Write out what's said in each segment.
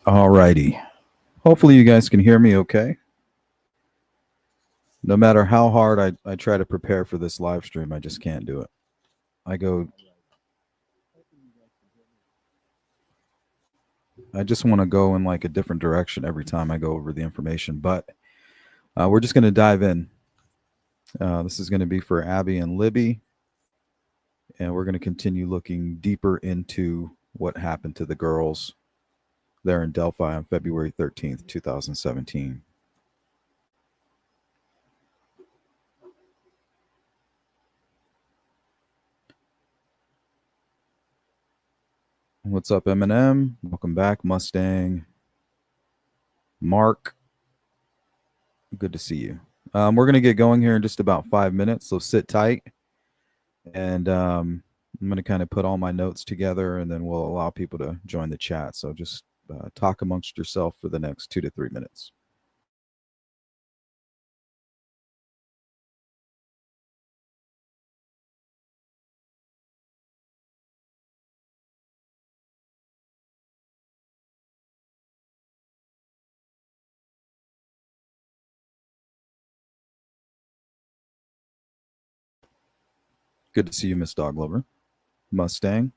All righty. Hopefully you guys can hear me okay. No matter how hard I try to prepare for this live stream, I just can't do it. I just want to go in like a different direction every time I go over the information, but we're just going to dive in. This is going to be for Abby and Libby, and we're going to continue looking deeper into what happened to the girls there in Delphi on February 13th, 2017. What's up, Eminem? Welcome back, Mustang. Mark, good to see you. We're going to get going here in just about 5 minutes, so sit tight. And I'm going to kind of put all my notes together, and then we'll allow people to join the chat. So just talk amongst yourself for the next 2 to 3 minutes. Good to see you, Miss Dog Lover. Mustang.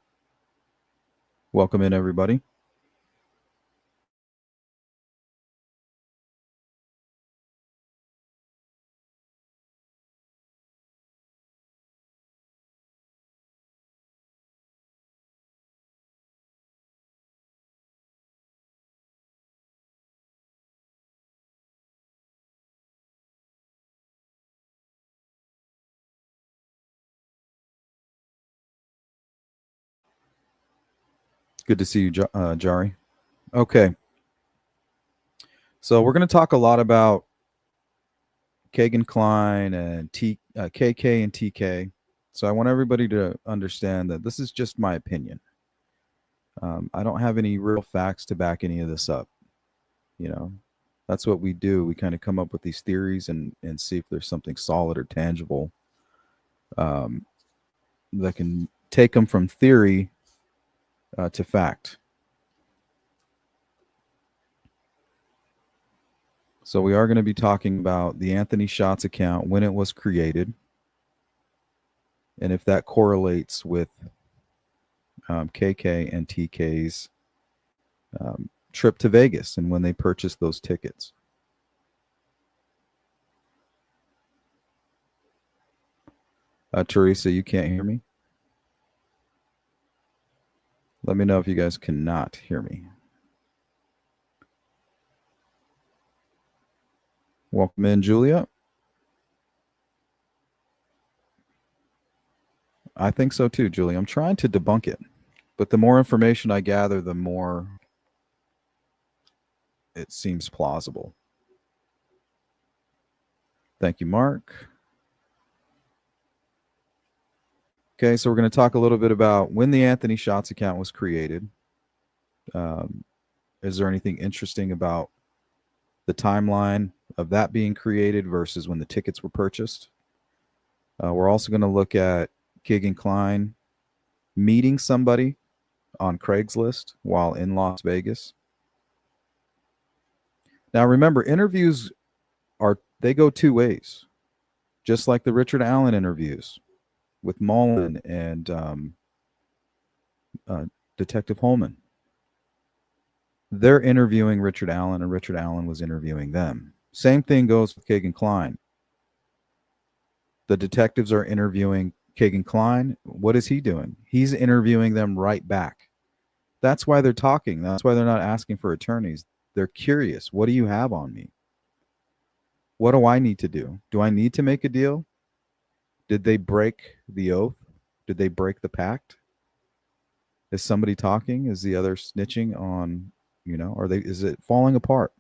Welcome in, everybody. Good to see you, Jari. Okay. So we're going to talk a lot about Keegan Klein and KK and TK. So I want everybody to understand that this is just my opinion. I don't have any real facts to back any of this up. You know, that's what we do. We kind of come up with these theories and see if there's something solid or tangible that can take them from theory to fact. So we are going to be talking about the Anthony Shots account, when it was created, and if that correlates with KK and TK's trip to Vegas and when they purchased those tickets. Teresa, you can't hear me? Let me know if you guys cannot hear me. Welcome in, Julia. I think so too, Julia. I'm trying to debunk it, but the more information I gather, the more it seems plausible. Thank you, Mark. Okay, so we're going to talk a little bit about when the Anthony Shots account was created. Is there anything interesting about the timeline of that being created versus when the tickets were purchased? We're also going to look at Keegan Klein meeting somebody on Craigslist while in Las Vegas. Now, remember, interviews they go two ways, just like the Richard Allen interviews with Mullen and Detective Holman. They're interviewing Richard Allen, and Richard Allen was interviewing them. Same thing goes with Keegan Klein. The detectives are interviewing Keegan Klein. What is he doing? He's interviewing them right back. That's why they're talking. That's why they're not asking for attorneys. They're curious. What do you have on me? What do I need to do? Do I need to make a deal? Did they break the oath? Did they break the pact? Is somebody talking? Is the other snitching on, is it falling apart?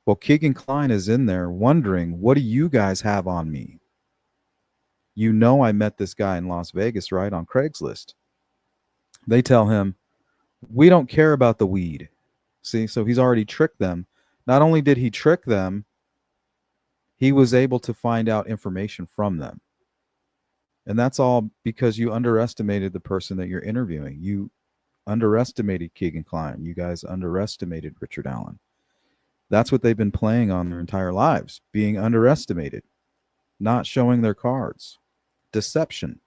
Well, Keegan Klein is in there wondering, what do you guys have on me? You know, I met this guy in Las Vegas, right, on Craigslist. They tell him, we don't care about the weed. See, so he's already tricked them. Not only did he trick them, he was able to find out information from them. And that's all because you underestimated the person that you're interviewing. You underestimated Keegan Klein. You guys underestimated Richard Allen. That's what they've been playing on their entire lives, being underestimated, not showing their cards, deception.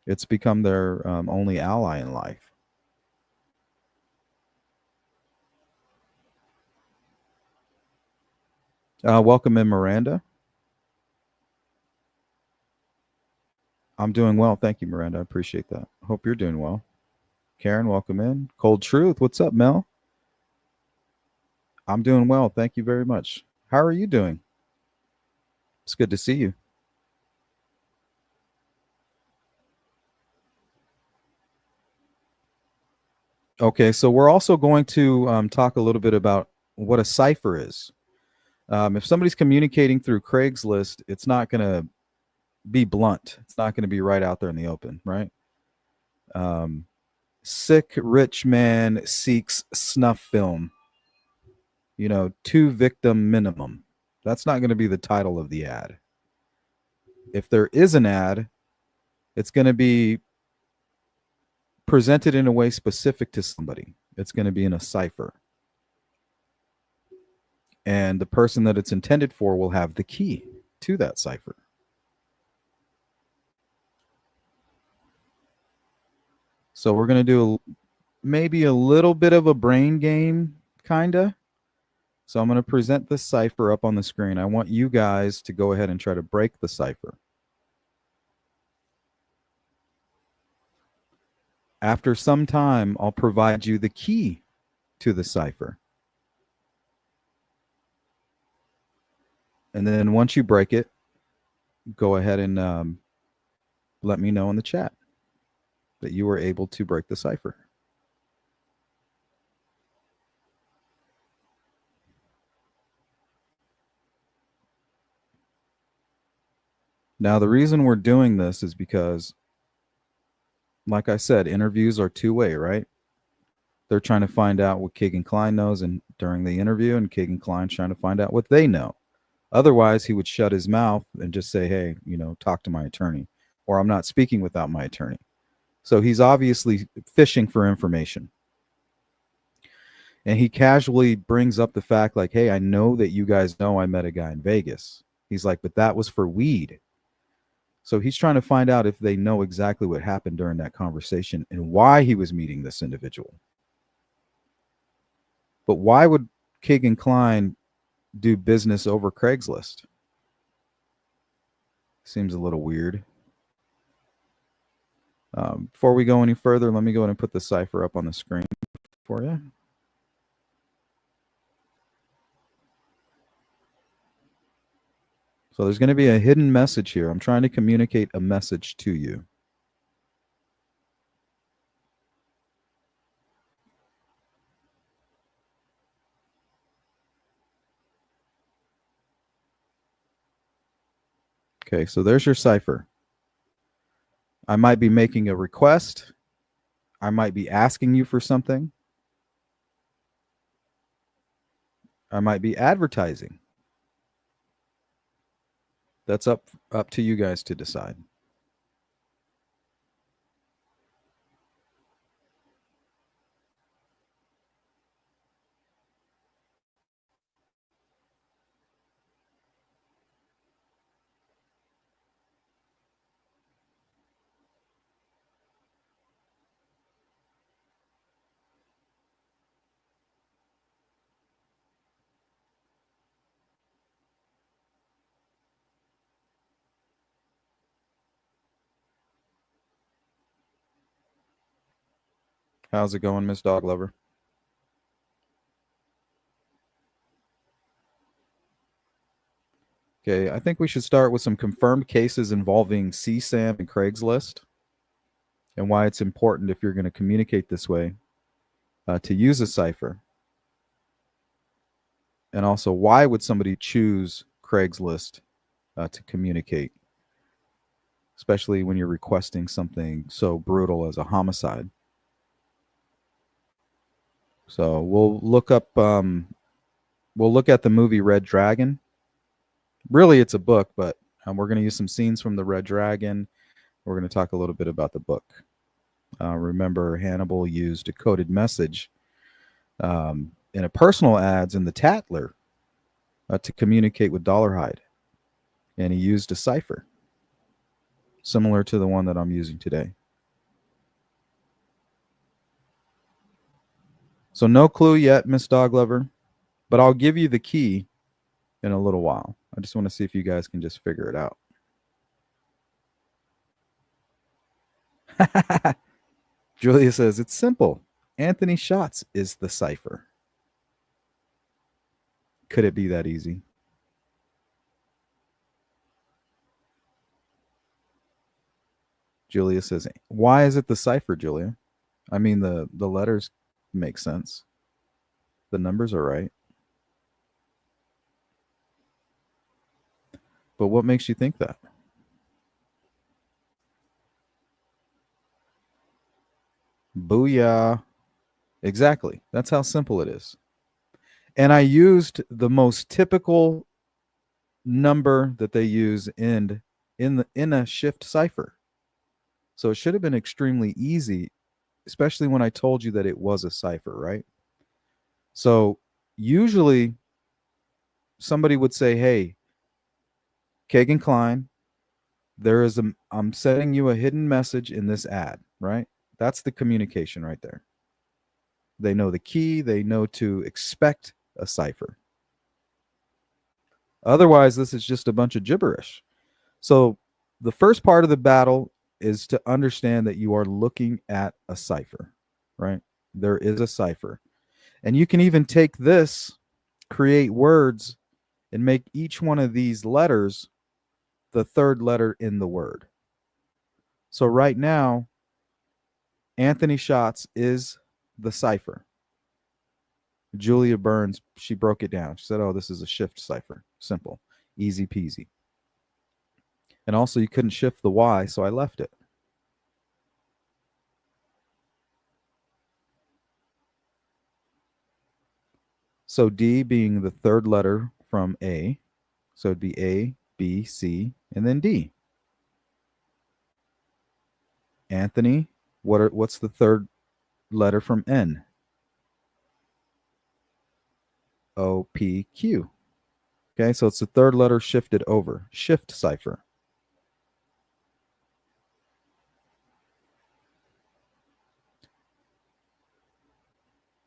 It's become their only ally in life. Welcome in, Miranda. I'm doing well. Thank you, Miranda. I appreciate that. Hope you're doing well. Karen, welcome in. Cold Truth. What's up, Mel? I'm doing well. Thank you very much. How are you doing? It's good to see you. Okay, so we're also going to talk a little bit about what a cipher is. If somebody's communicating through Craigslist, it's not going to be blunt. It's not going to be right out there in the open, right? Sick rich man seeks snuff film. 2 victim minimum. That's not going to be the title of the ad. If there is an ad, it's going to be presented in a way specific to somebody. It's going to be in a cipher. And the person that it's intended for will have the key to that cipher. So we're going to do maybe a little bit of a brain game, kind of. So I'm going to present the cipher up on the screen. I want you guys to go ahead and try to break the cipher. After some time, I'll provide you the key to the cipher. And then once you break it, go ahead and let me know in the chat that you were able to break the cipher. Now, the reason we're doing this is because, like I said, interviews are two-way, right? They're trying to find out what Keegan Klein knows and during the interview, and Keegan Klein's trying to find out what they know. Otherwise, he would shut his mouth and just say, hey, talk to my attorney, or I'm not speaking without my attorney. So he's obviously fishing for information. And he casually brings up the fact like, hey, I know that you guys know I met a guy in Vegas. He's like, but that was for weed. So he's trying to find out if they know exactly what happened during that conversation and why he was meeting this individual. But why would Keegan Klein do business over Craigslist? Seems a little weird. Before we go any further, let me go ahead and put the cipher up on the screen for you. So there's going to be a hidden message here. I'm trying to communicate a message to you. Okay, so there's your cipher. I might be making a request. I might be asking you for something. I might be advertising. That's up to you guys to decide. How's it going, Miss Dog Lover? Okay, I think we should start with some confirmed cases involving CSAM and Craigslist and why it's important if you're going to communicate this way to use a cipher. And also, why would somebody choose Craigslist to communicate, especially when you're requesting something so brutal as a homicide? So we'll look up, we'll look at the movie Red Dragon. Really, it's a book, but we're going to use some scenes from the Red Dragon. We're going to talk a little bit about the book. Remember, Hannibal used a coded message in a personal ads in the Tatler to communicate with Dollarhide, and he used a cipher similar to the one that I'm using today. So no clue yet, Miss Dog Lover, but I'll give you the key in a little while. I just want to see if you guys can just figure it out. Julia says, it's simple. Anthony Schatz is the cipher. Could it be that easy? Julia says, why is it the cipher, Julia? I mean, the letters make sense. The numbers are right. But what makes you think that? Booyah. Exactly. That's how simple it is. And I used the most typical number that they use in a shift cipher. So it should have been extremely easy, especially when I told you that it was a cipher, right? So usually somebody would say, hey, Kegan Klein, I'm sending you a hidden message in this ad, right? That's the communication right there. They know the key, they know to expect a cipher. Otherwise, this is just a bunch of gibberish. So the first part of the battle is to understand that you are looking at a cipher, right? There is a cipher. And you can even take this, create words, and make each one of these letters the third letter in the word. So right now, Anthony Schatz is the cipher. Julia Burns, she broke it down. She said, oh, this is a shift cipher. Simple, easy peasy. And also, you couldn't shift the Y, so I left it. So D being the third letter from A. So it'd be A, B, C, and then D. Anthony, what's the third letter from N? O, P, Q. Okay, so it's the third letter shifted over. Shift cipher.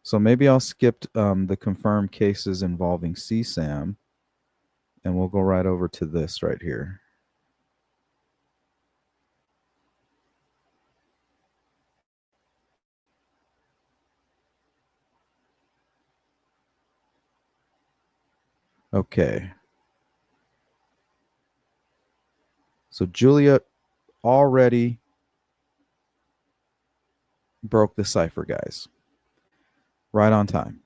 So maybe I'll skip the confirmed cases involving CSAM, and we'll go right over to this right here. Okay. So Julia already broke the cipher, guys. Right on time.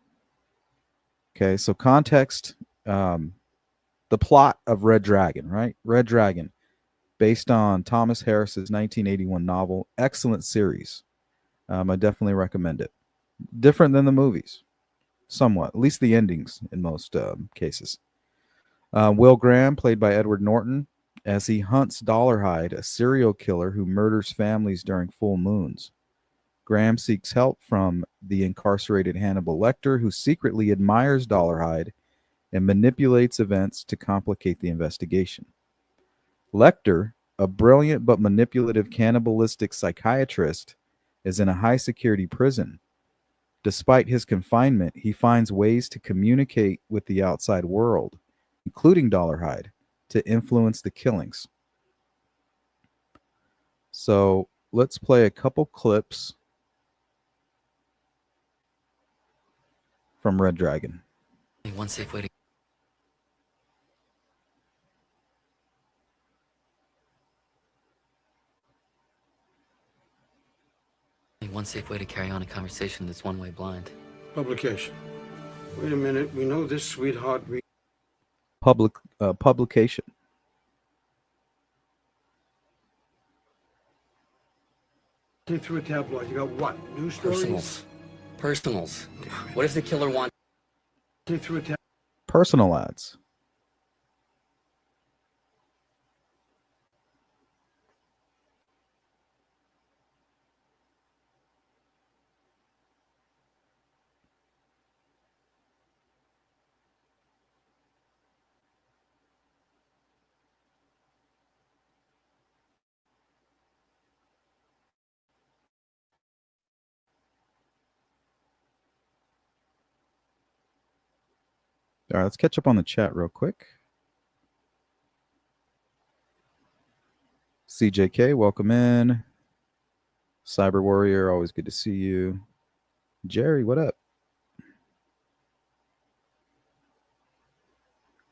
Okay, so context, the plot of Red Dragon, right? Red Dragon, based on Thomas Harris's 1981 novel. Excellent series. I definitely recommend it. Different than the movies, somewhat, at least the endings in most cases. Will Graham, played by Edward Norton, as he hunts Dollarhide, a serial killer who murders families during full moons. Graham seeks help from the incarcerated Hannibal Lecter, who secretly admires Dollarhide and manipulates events to complicate the investigation. Lecter, a brilliant but manipulative cannibalistic psychiatrist, is in a high-security prison. Despite his confinement, he finds ways to communicate with the outside world, including Dollarhide, to influence the killings. So let's play a couple clips from Red Dragon. One safe way to carry on a conversation that's one-way blind. Publication. Wait a minute. We know this sweetheart. Publication. Through a tabloid. You got what? News stories? Personals. What if the killer wants? Through a Personal ads. All right, let's catch up on the chat real quick. CJK, welcome in. Cyber Warrior, always good to see you. Jerry, what up?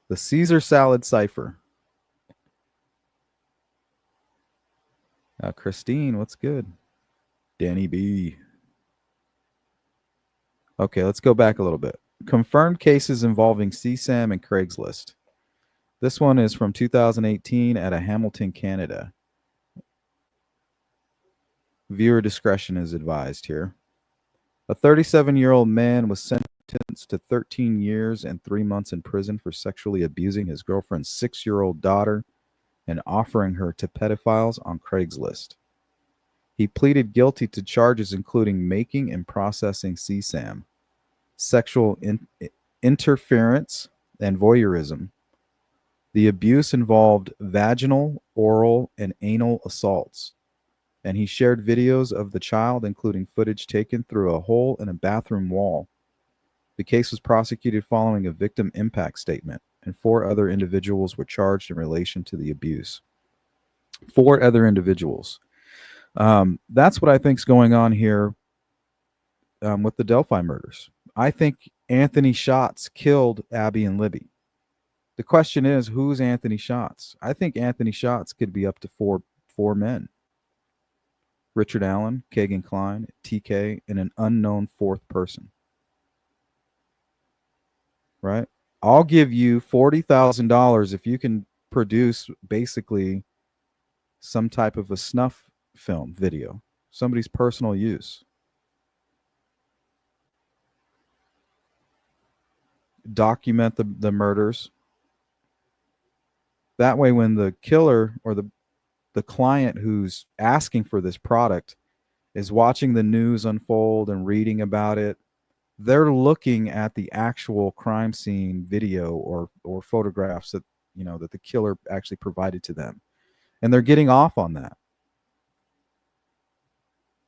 The Caesar salad cipher. Christine, what's good? Danny B. Okay, let's go back a little bit. Confirmed cases involving CSAM and Craigslist. This one is from 2018 out of Hamilton, Canada. Viewer discretion is advised here. A 37-year-old man was sentenced to 13 years and 3 months in prison for sexually abusing his girlfriend's 6-year-old daughter and offering her to pedophiles on Craigslist. He pleaded guilty to charges including making and processing CSAM, sexual interference, and voyeurism. The abuse involved vaginal, oral, and anal assaults, and he shared videos of the child, including footage taken through a hole in a bathroom wall. The case was prosecuted following a victim impact statement, and 4 other individuals were charged in relation to the abuse. 4 other individuals. That's what I think is going on here with the Delphi murders. I think Anthony Schatz killed Abby and Libby. The question is, who's Anthony Schatz? I think Anthony Schatz could be up to four men. Richard Allen, Keegan Klein, TK, and an unknown 4th person. Right? I'll give you $40,000 if you can produce basically some type of a snuff film video, somebody's personal use. Document the murders. That way, when the killer or the client who's asking for this product is watching the news unfold and reading about it, they're looking at the actual crime scene video or photographs that that the killer actually provided to them, and they're getting off on that.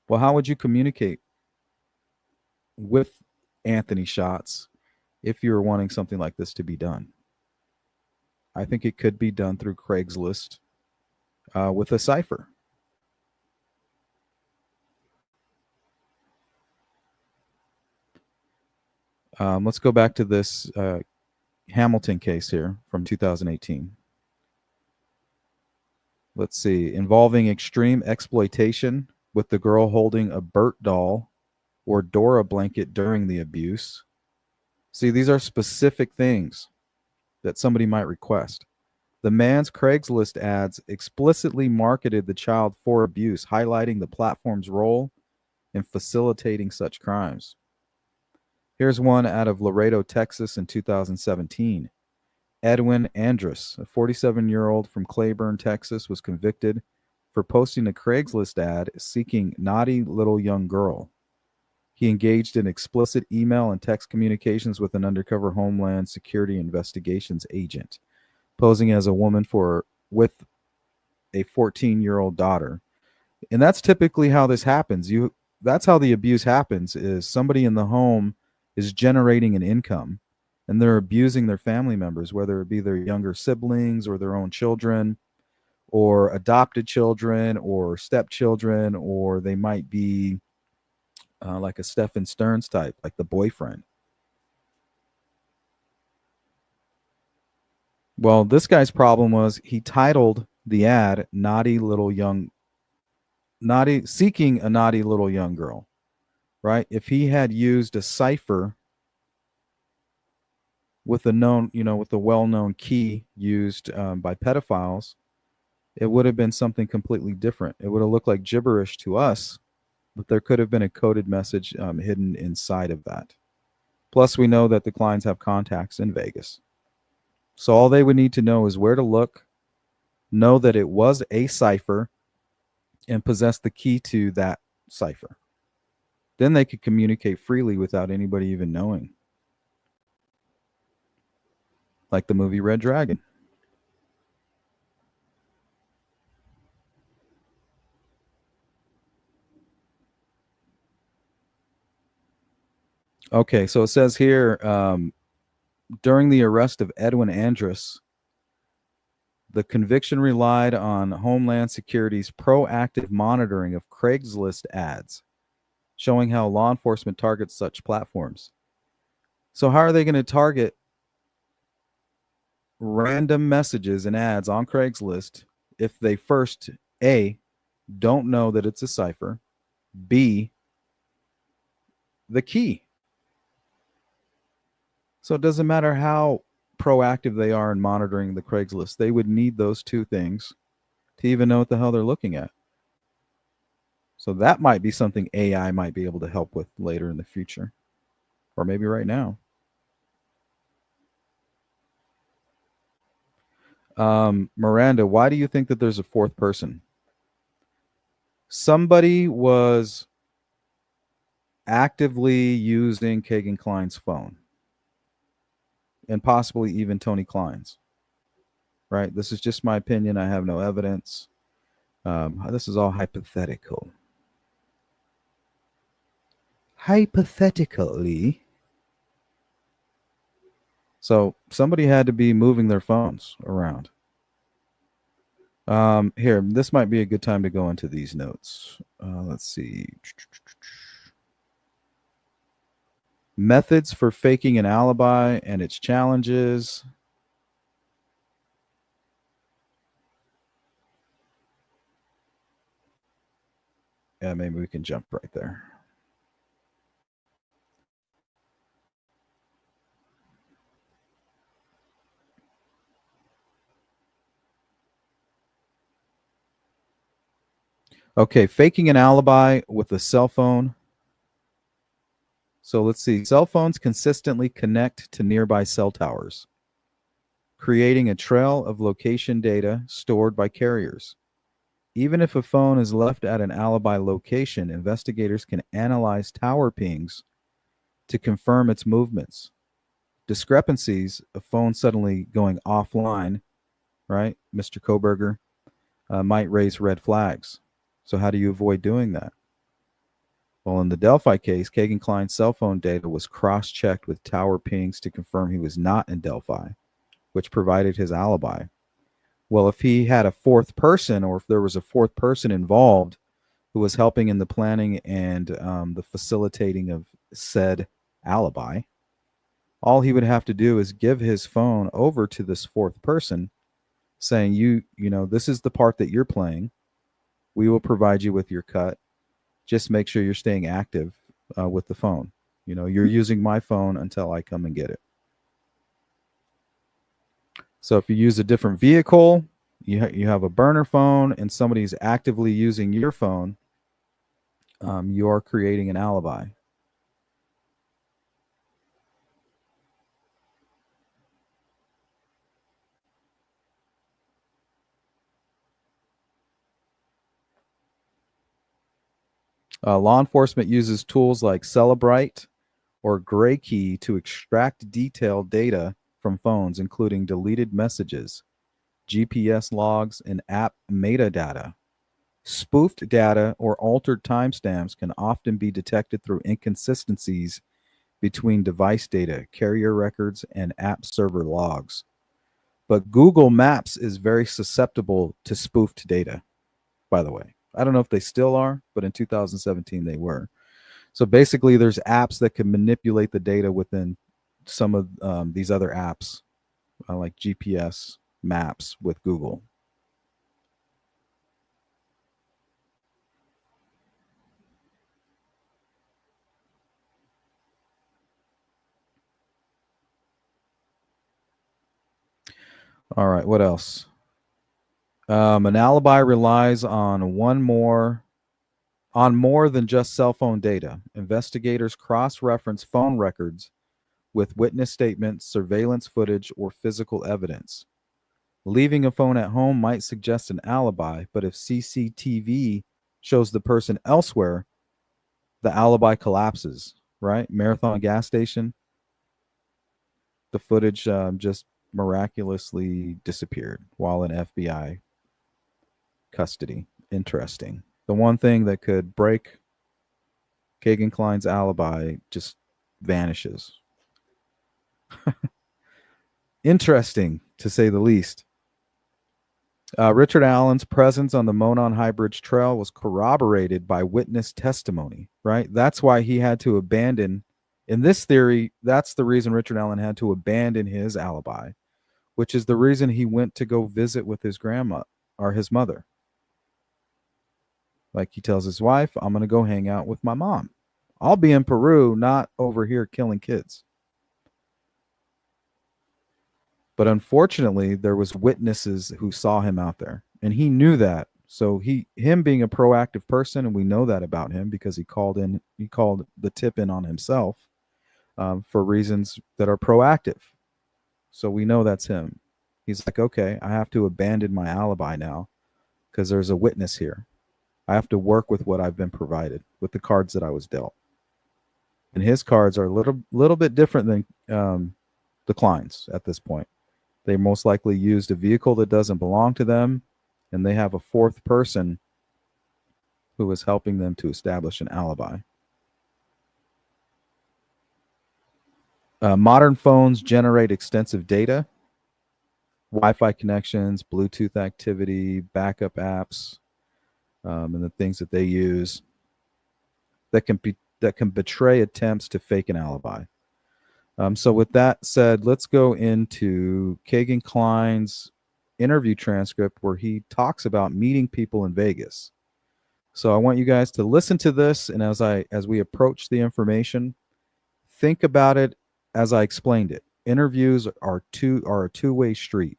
Well, how would you communicate with Anthony Schatz if you were wanting something like this to be done? I think it could be done through Craigslist with a cipher. Let's go back to this Hamilton case here from 2018. Let's see. Involving extreme exploitation with the girl holding a Bert doll or Dora blanket during the abuse. See, these are specific things that somebody might request. The man's Craigslist ads explicitly marketed the child for abuse, highlighting the platform's role in facilitating such crimes. Here's one out of Laredo, Texas in 2017. Edwin Andrus, a 47-year-old from Claiborne, Texas, was convicted for posting a Craigslist ad seeking naughty little young girl. He engaged in explicit email and text communications with an undercover Homeland Security investigations agent, posing as a woman with a 14-year-old daughter. And that's typically how this happens. That's how the abuse happens, is somebody in the home is generating an income and they're abusing their family members, whether it be their younger siblings or their own children or adopted children or stepchildren, or they might be like a Stephen Stearns type, like the boyfriend. Well, this guy's problem was he titled the ad seeking a naughty little young girl, right? If he had used a cipher with with the well-known key used by pedophiles, it would have been something completely different. It would have looked like gibberish to us, but there could have been a coded message hidden inside of that. Plus, we know that the Klines have contacts in Vegas. So all they would need to know is where to look, know that it was a cipher, and possess the key to that cipher. Then they could communicate freely without anybody even knowing. Like the movie Red Dragon. Okay, so it says here, during the arrest of Edwin Andrus, the conviction relied on Homeland Security's proactive monitoring of Craigslist ads, showing how law enforcement targets such platforms. So, how are they going to target random messages and ads on Craigslist if they first, A, don't know that it's a cipher, B, the key? So, it doesn't matter how proactive they are in monitoring the Craigslist, they would need those two things to even know what the hell they're looking at. So that might be something AI might be able to help with later in the future, or maybe right now. Miranda, why do you think that there's a fourth person? Somebody was actively using Kegan Klein's phone, and possibly even Tony Klein's. Right? This is just my opinion. I have no evidence. This is all hypothetical. Hypothetically. So somebody had to be moving their phones around. Here, this might be a good time to go into these notes. Let's see. Methods for faking an alibi and its challenges. Yeah, maybe we can jump right there. Okay, faking an alibi with a cell phone. So let's see. Cell phones consistently connect to nearby cell towers, creating a trail of location data stored by carriers. Even if a phone is left at an alibi location, investigators can analyze tower pings to confirm its movements. Discrepancies, a phone suddenly going offline, right, Mr. Koberger, might raise red flags. So how do you avoid doing that? Well, in the Delphi case, Kegan Klein's cell phone data was cross-checked with tower pings to confirm he was not in Delphi, which provided his alibi. Well, if he had a fourth person, or if there was a fourth person involved who was helping in the planning and the facilitating of said alibi, all he would have to do is give his phone over to this fourth person, saying, you know, this is the part that you're playing. We will provide you with your cut. Just make sure you're staying active with the phone. You know, you're using my phone until I come and get it. So if you use a different vehicle, you have a burner phone, and somebody's actively using your phone, you are creating an alibi. Law enforcement uses tools like Celebrite or Gray Key to extract detailed data from phones, including deleted messages, GPS logs, and app metadata. Spoofed data or altered timestamps can often be detected through inconsistencies between device data, carrier records, and app server logs. But Google Maps is very susceptible to spoofed data, by the way. I don't know if they still are, but in 2017 they were. So basically, there's apps that can manipulate the data within some of these other apps, like GPS maps with Google. All right, what else? An alibi relies on more than just cell phone data. Investigators cross-reference phone records with witness statements, surveillance footage, or physical evidence. Leaving a phone at home might suggest an alibi, but if CCTV shows the person elsewhere, the alibi collapses, right? Marathon gas station, the footage just miraculously disappeared while in FBI custody. Interesting. The one thing that could break Kegan Klein's alibi just vanishes. interesting, to say the least. Richard Allen's presence on the Monon High Bridge Trail was corroborated by witness testimony, right? That's why he had to abandon, in this theory, that's the reason Richard Allen had to abandon his alibi, which is the reason he went to go visit with his grandma or his mother. Like he tells his wife, I'm going to go hang out with my mom. I'll be in Peru, not over here killing kids. But unfortunately, there was witnesses who saw him out there, and he knew that. So him being a proactive person, and we know that about him because he called the tip in on himself for reasons that are proactive. So we know that's him. He's like, okay, I have to abandon my alibi now because there's a witness here. I have to work with what I've been provided, with the cards that I was dealt. And his cards are a little bit different than the Kline's at this point. They most likely used a vehicle that doesn't belong to them, and they have a fourth person who is helping them to establish an alibi. Modern phones generate extensive data, Wi-Fi connections, Bluetooth activity, backup apps, and the things that they use that can betray attempts to fake an alibi. So with that said, let's go into Keegan Klein's interview transcript where he talks about meeting people in Vegas. So I want you guys to listen to this, and as we approach the information, think about it as I explained it. Interviews are a two-way street.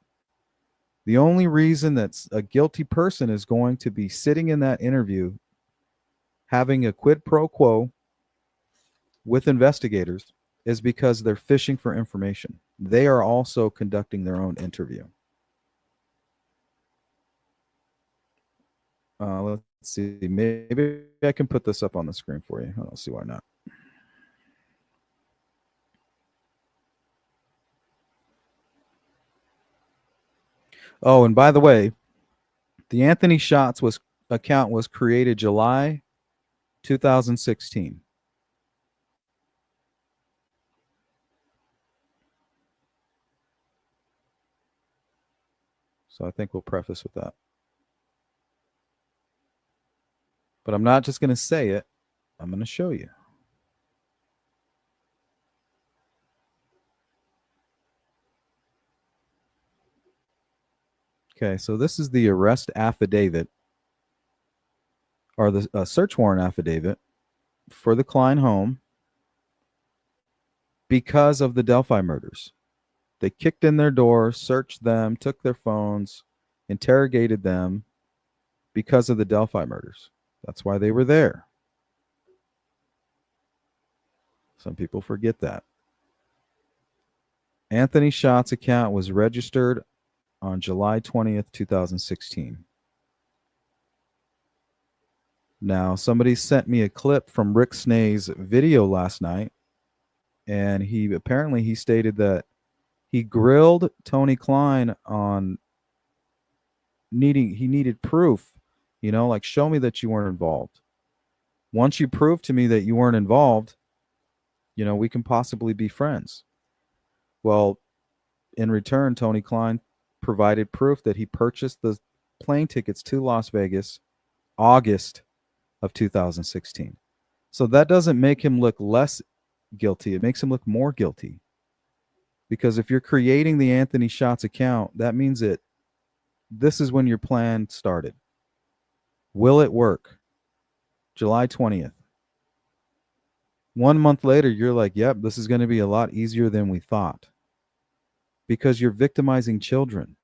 The only reason that a guilty person is going to be sitting in that interview having a quid pro quo with investigators is because they're fishing for information. They are also conducting their own interview. Let's see. Maybe I can put this up on the screen for you. I don't see why not. Oh, and by the way, the Anthony Shots account was created July 2016. So I think we'll preface with that. But I'm not just going to say it. I'm going to show you. Okay, so this is the arrest affidavit, or the search warrant affidavit for the Kline home because of the Delphi murders. They kicked in their door, searched them, took their phones, interrogated them because of the Delphi murders. That's why they were there. Some people forget that. Anthony Shots' account was registered on July 20th, 2016. Now, somebody sent me a clip from Rick Snay's video last night, and he stated that he grilled Tony Kline on he needed proof, like, show me that you weren't involved. Once you prove to me that you weren't involved, we can possibly be friends. Well, in return, Tony Kline provided proof that he purchased the plane tickets to Las Vegas August of 2016. So that doesn't make him look less guilty. It makes him look more guilty. Because if you're creating the Anthony Shots account, that means that this is when your plan started. Will it work? July 20th. 1 month later, you're like, yep, this is going to be a lot easier than we thought. Because you're victimizing children.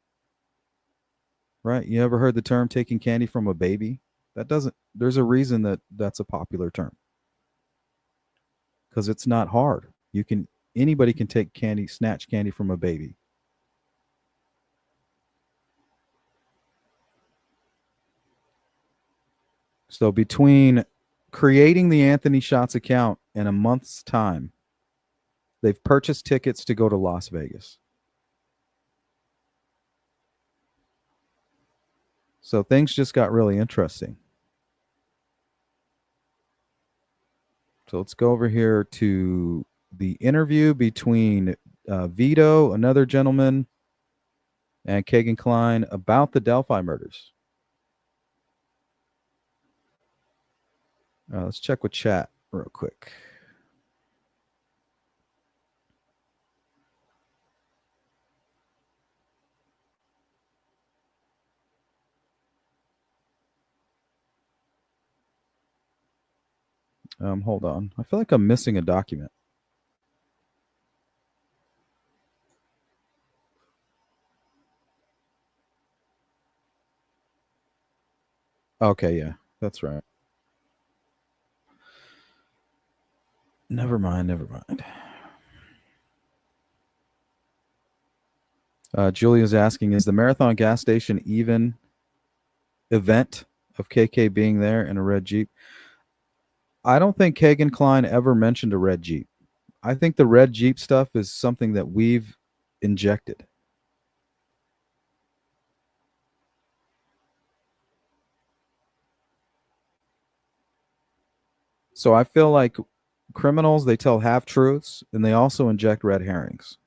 Right? You ever heard the term taking candy from a baby? There's a reason that that's a popular term. Because it's not hard. Anybody can take candy, snatch candy from a baby. So between creating the Anthony Shots account in a month's time, they've purchased tickets to go to Las Vegas. So things just got really interesting. So let's go over here to the interview between Vito, another gentleman, and Kegan Klein about the Delphi murders. Let's check with chat real quick. Hold on. I feel like I'm missing a document. Okay, yeah, that's right. Never mind. Julia's asking, is the Marathon gas station even event of KK being there in a red Jeep? I don't think Kegan Klein ever mentioned a red Jeep. I think the red Jeep stuff is something that we've injected. So I feel like criminals, they tell half-truths, and they also inject red herrings.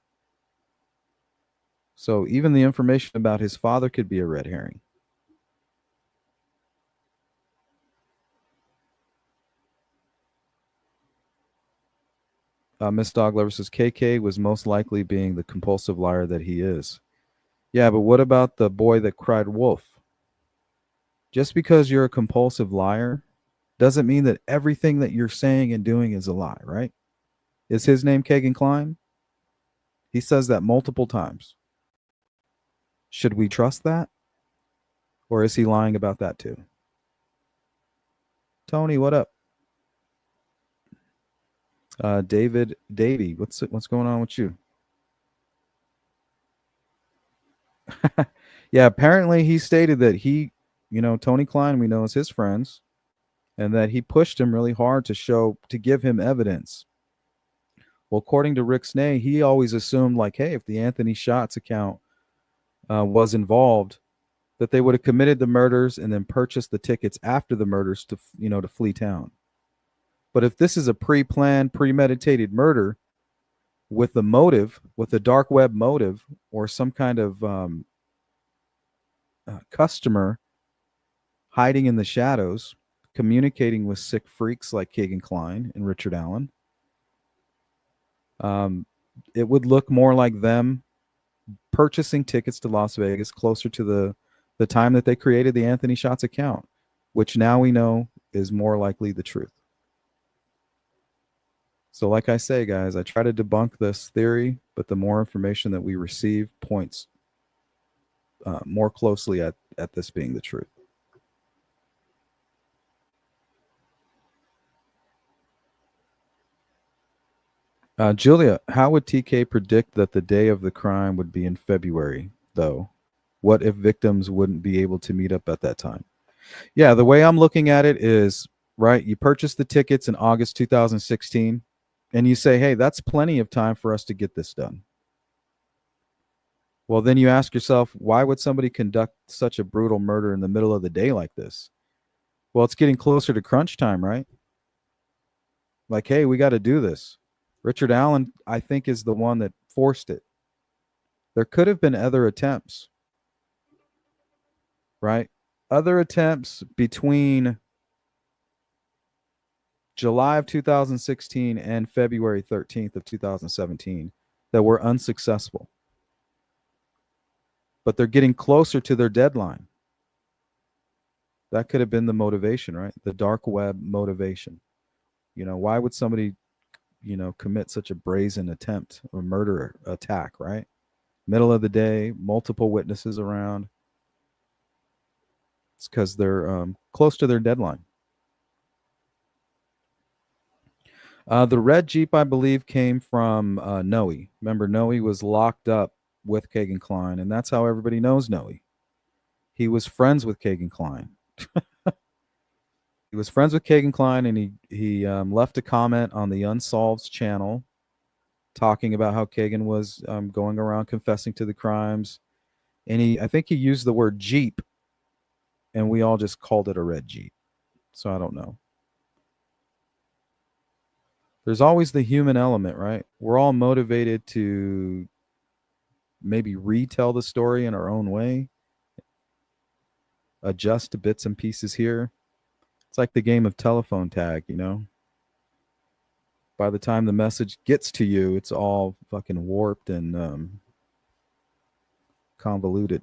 So even the information about his father could be a red herring. Miss Doglover says KK was most likely being the compulsive liar that he is. Yeah, but what about the boy that cried wolf? Just because you're a compulsive liar doesn't mean that everything that you're saying and doing is a lie, right? Is his name Kegan Klein? He says that multiple times. Should we trust that? Or is he lying about that too? Tony, what up? Davey, what's going on with you? Yeah, apparently he stated that he, Tony Kline, we know is his friends, and that he pushed him really hard to give him evidence. Well, according to Rick Snay, he always assumed like, hey, if the Anthony Shots account was involved, that they would have committed the murders and then purchased the tickets after the murders to flee town. But if this is a pre-planned, premeditated murder with a motive, with a dark web motive, or some kind of customer hiding in the shadows, communicating with sick freaks like Keegan Klein and Richard Allen, it would look more like them purchasing tickets to Las Vegas closer to the time that they created the Anthony Shots account, which now we know is more likely the truth. So like I say, guys, I try to debunk this theory, but the more information that we receive points more closely at this being the truth. Julia, how would TK predict that the day of the crime would be in February, though? What if victims wouldn't be able to meet up at that time? Yeah, the way I'm looking at it is, right, you purchase the tickets in August 2016, and you say, hey, that's plenty of time for us to get this done. Well, then you ask yourself, why would somebody conduct such a brutal murder in the middle of the day like this? Well, it's getting closer to crunch time, right? Like, hey, we got to do this. Richard Allen, I think, is the one that forced it. There could have been other attempts, right? Other attempts between July of 2016 and February 13th of 2017 that were unsuccessful. But they're getting closer to their deadline. That could have been the motivation, right? The dark web motivation. Why would somebody, commit such a brazen attempt or murder attack, right? Middle of the day, multiple witnesses around. It's because they're close to their deadline. The red Jeep, I believe, came from Noe. Remember, Noe was locked up with Kegan Klein, and that's how everybody knows Noe. He was friends with Kegan Klein. He was friends with Kegan Klein, and he left a comment on the Unsolved channel talking about how Kegan was going around confessing to the crimes. And I think he used the word Jeep, and we all just called it a red Jeep. So I don't know. There's always the human element, right? We're all motivated to maybe retell the story in our own way, adjust to bits and pieces here. It's like the game of telephone tag, you know? By the time the message gets to you, it's all fucking warped and convoluted.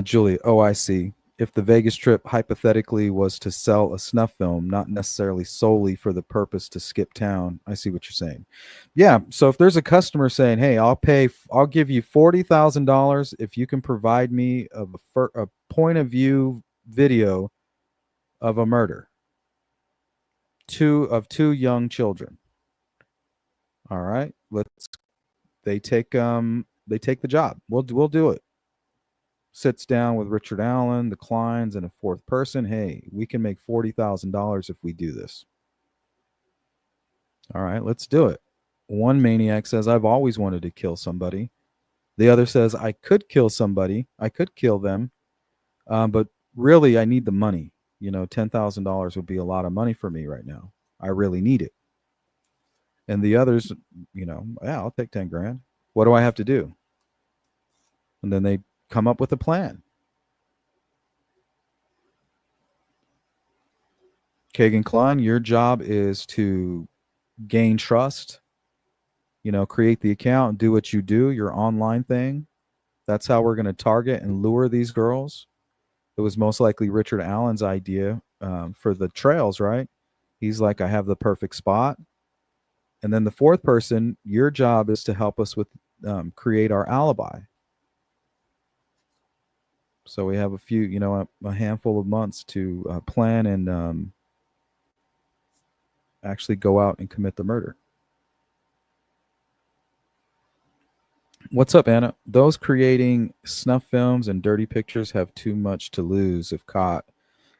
Julie, oh, I see. If the Vegas trip hypothetically was to sell a snuff film, not necessarily solely for the purpose to skip town, I see what you're saying. Yeah. So if there's a customer saying, "Hey, I'll give you $40,000 if you can provide me a point of view video of a murder, two young children." All right, they take the job. We'll do it. Sits down with Richard Allen, the Klines, and a fourth person. Hey, we can make $40,000 if we do this. All right, let's do it. One maniac says, I've always wanted to kill somebody. The other says, I could kill somebody. I could kill them. But really, I need the money. You know, $10,000 would be a lot of money for me right now. I really need it. And the others, you know, yeah, I'll take 10 grand. What do I have to do? And then they come up with a plan. Kegan Klein, your job is to gain trust, you know, create the account, do what you do, your online thing. That's how we're going to target and lure these girls. It was most likely Richard Allen's idea for the trails, right? He's like, I have the perfect spot. And then the fourth person, your job is to help us with create our alibi. So we have a few, you know, a handful of months to plan and actually go out and commit the murder. What's up, Anna? Those creating snuff films and dirty pictures have too much to lose if caught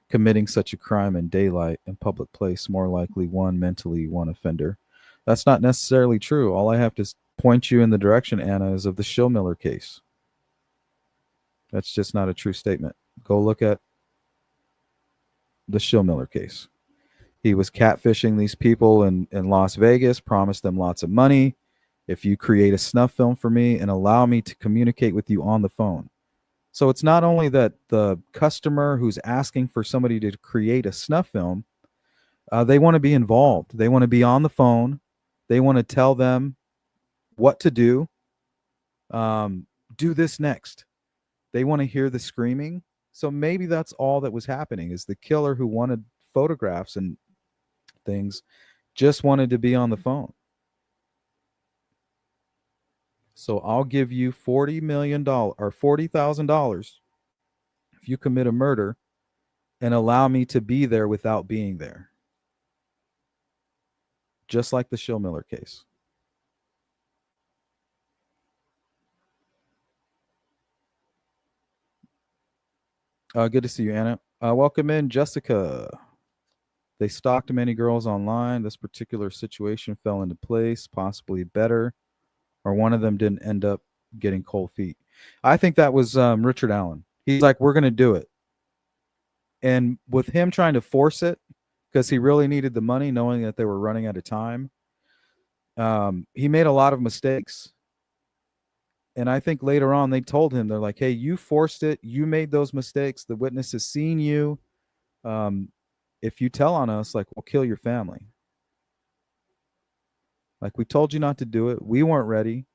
committing such a crime in daylight and public place. More likely one mentally one offender. That's not necessarily true. All I have to point you in the direction, Anna, is of the Schillmiller case. That's just not a true statement. Go look at the Schillmiller case. He was catfishing these people in Las Vegas, promised them lots of money. If you create a snuff film for me and allow me to communicate with you on the phone. So it's not only that the customer who's asking for somebody to create a snuff film, they want to be involved. They want to be on the phone. They want to tell them what to do. Do this next. They want to hear the screaming. So maybe that's all that was happening, is the killer who wanted photographs and things just wanted to be on the phone. So I'll give you $40 million or $40,000 if you commit a murder and allow me to be there without being there. Just like the Schillmiller case. Good to see you, Anna. Welcome in, Jessica. They stalked many girls online. This particular situation fell into place, possibly better, or one of them didn't end up getting cold feet. I think that was Richard Allen. He's like, we're going to do it. And with him trying to force it, because he really needed the money, knowing that they were running out of time, he made a lot of mistakes. And I think later on they told him, they're like, hey, you forced it. You made those mistakes. The witness has seen you. If you tell on us, like, we'll kill your family. Like, we told you not to do it. We weren't ready.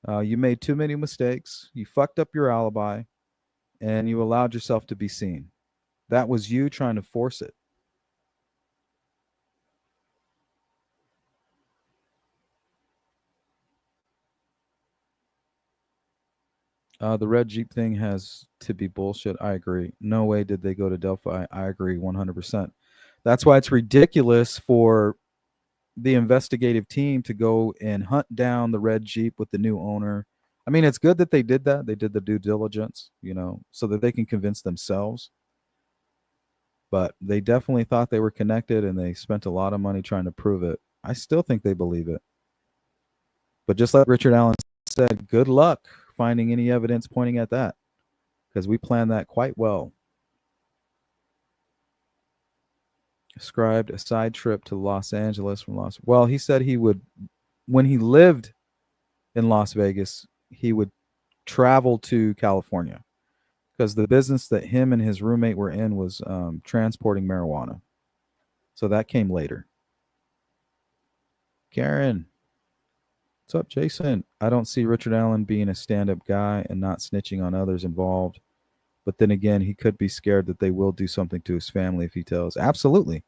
You made too many mistakes. You fucked up your alibi and you allowed yourself to be seen. That was you trying to force it. The red Jeep thing has to be bullshit. I agree. No way did they go to Delphi. I agree 100%. That's why it's ridiculous for the investigative team to go and hunt down the red Jeep with the new owner. I mean, it's good that they did that. They did the due diligence, you know, so that they can convince themselves. But they definitely thought they were connected, and they spent a lot of money trying to prove it. I still think they believe it. But just like Richard Allen said, good luck finding any evidence pointing at that, because we planned that quite well. described a side trip to Los Angeles from Los. Well, he said he would, when he lived in Las Vegas, he would travel to California because the business that him and his roommate were in was transporting marijuana. So that came later. Karen, what's up, Jason? I don't see Richard Allen being a stand-up guy and not snitching on others involved. But then again, he could be scared that they will do something to his family if he tells. Absolutely.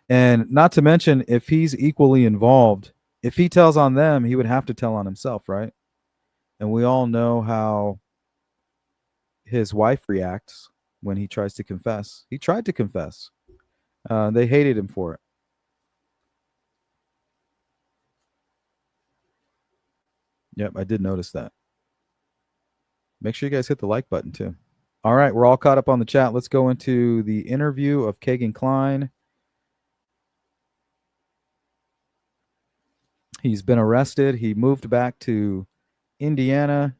And not to mention, if he's equally involved, if he tells on them, he would have to tell on himself, right? And we all know how his wife reacts when he tries to confess. He tried to confess. They hated him for it. Yep, I did notice that. Make sure you guys hit the like button too. All right, we're all caught up on the chat. Let's go into the interview of Keegan Klein. He's been arrested. He moved back to Indiana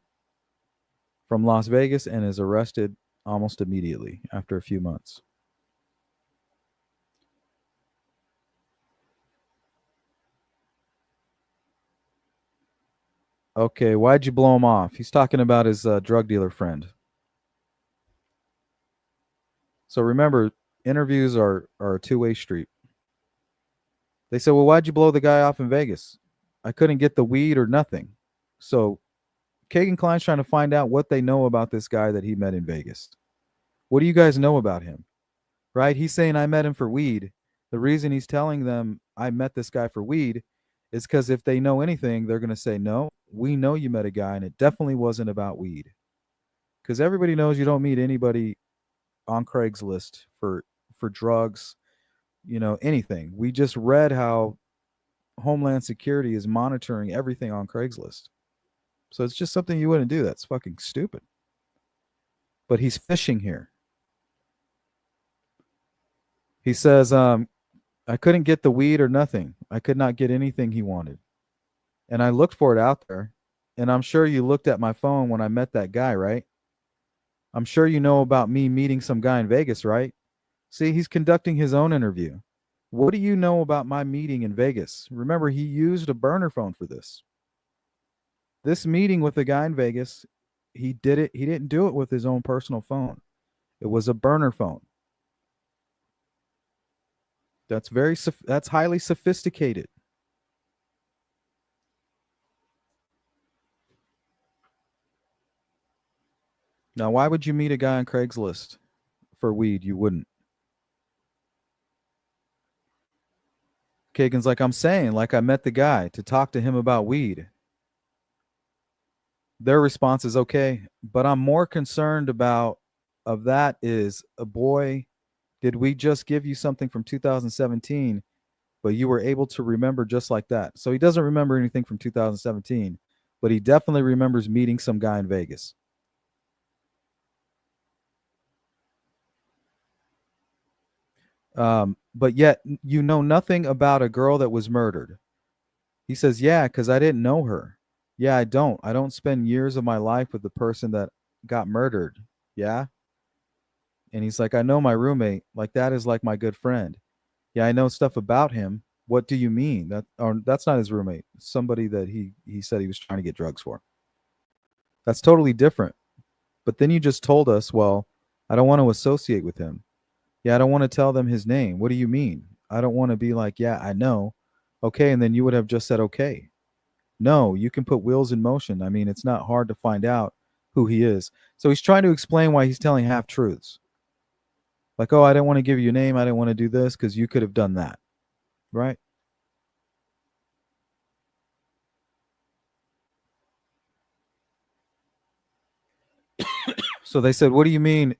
from Las Vegas and is arrested almost immediately after a few months. Okay, why'd you blow him off? He's talking about his drug dealer friend. So remember, interviews are a two-way street. They said, well, why'd you blow the guy off in Vegas? I couldn't get the weed or nothing. So Keegan Klein's trying to find out what they know about this guy that he met in Vegas. What do you guys know about him? Right? He's saying, I met him for weed. The reason he's telling them I met this guy for weed is because if they know anything, they're going to say, no, we know you met a guy and it definitely wasn't about weed. Because everybody knows you don't meet anybody on Craigslist for drugs, anything. We just read how Homeland Security is monitoring everything on Craigslist. So it's just something you wouldn't do. That's fucking stupid. But he's fishing here. He says, I couldn't get the weed or nothing. I could not get anything he wanted. And I looked for it out there. And I'm sure you looked at my phone when I met that guy, right? I'm sure you know about me meeting some guy in Vegas, right? See, he's conducting his own interview. What do you know about my meeting in Vegas? Remember, he used a burner phone for this. This meeting with the guy in Vegas, he didn't do it with his own personal phone. It was a burner phone. That's highly sophisticated. Now, why would you meet a guy on Craigslist for weed? You wouldn't. Keegan's like, I'm saying, like I met the guy to talk to him about weed. Their response is okay, but I'm more concerned about that is a boy. Did we just give you something from 2017, but you were able to remember just like that? So he doesn't remember anything from 2017, but he definitely remembers meeting some guy in Vegas. But yet you know nothing about a girl that was murdered. He says, yeah, because I didn't know her. Yeah, I don't spend years of my life with the person that got murdered. Yeah. And he's like, I know my roommate. Like, that is like my good friend. Yeah, I know stuff about him. What do you mean? That's not his roommate. Somebody that he said he was trying to get drugs for. That's totally different. But then you just told us, well, I don't want to associate with him. Yeah, I don't want to tell them his name. What do you mean? I don't want to be like, yeah, I know. Okay, and then you would have just said, okay. No, you can put wheels in motion. I mean, it's not hard to find out who he is. So he's trying to explain why he's telling half-truths. Like, oh, I didn't want to give you a name. I didn't want to do this because you could have done that. Right? So they said, what do you mean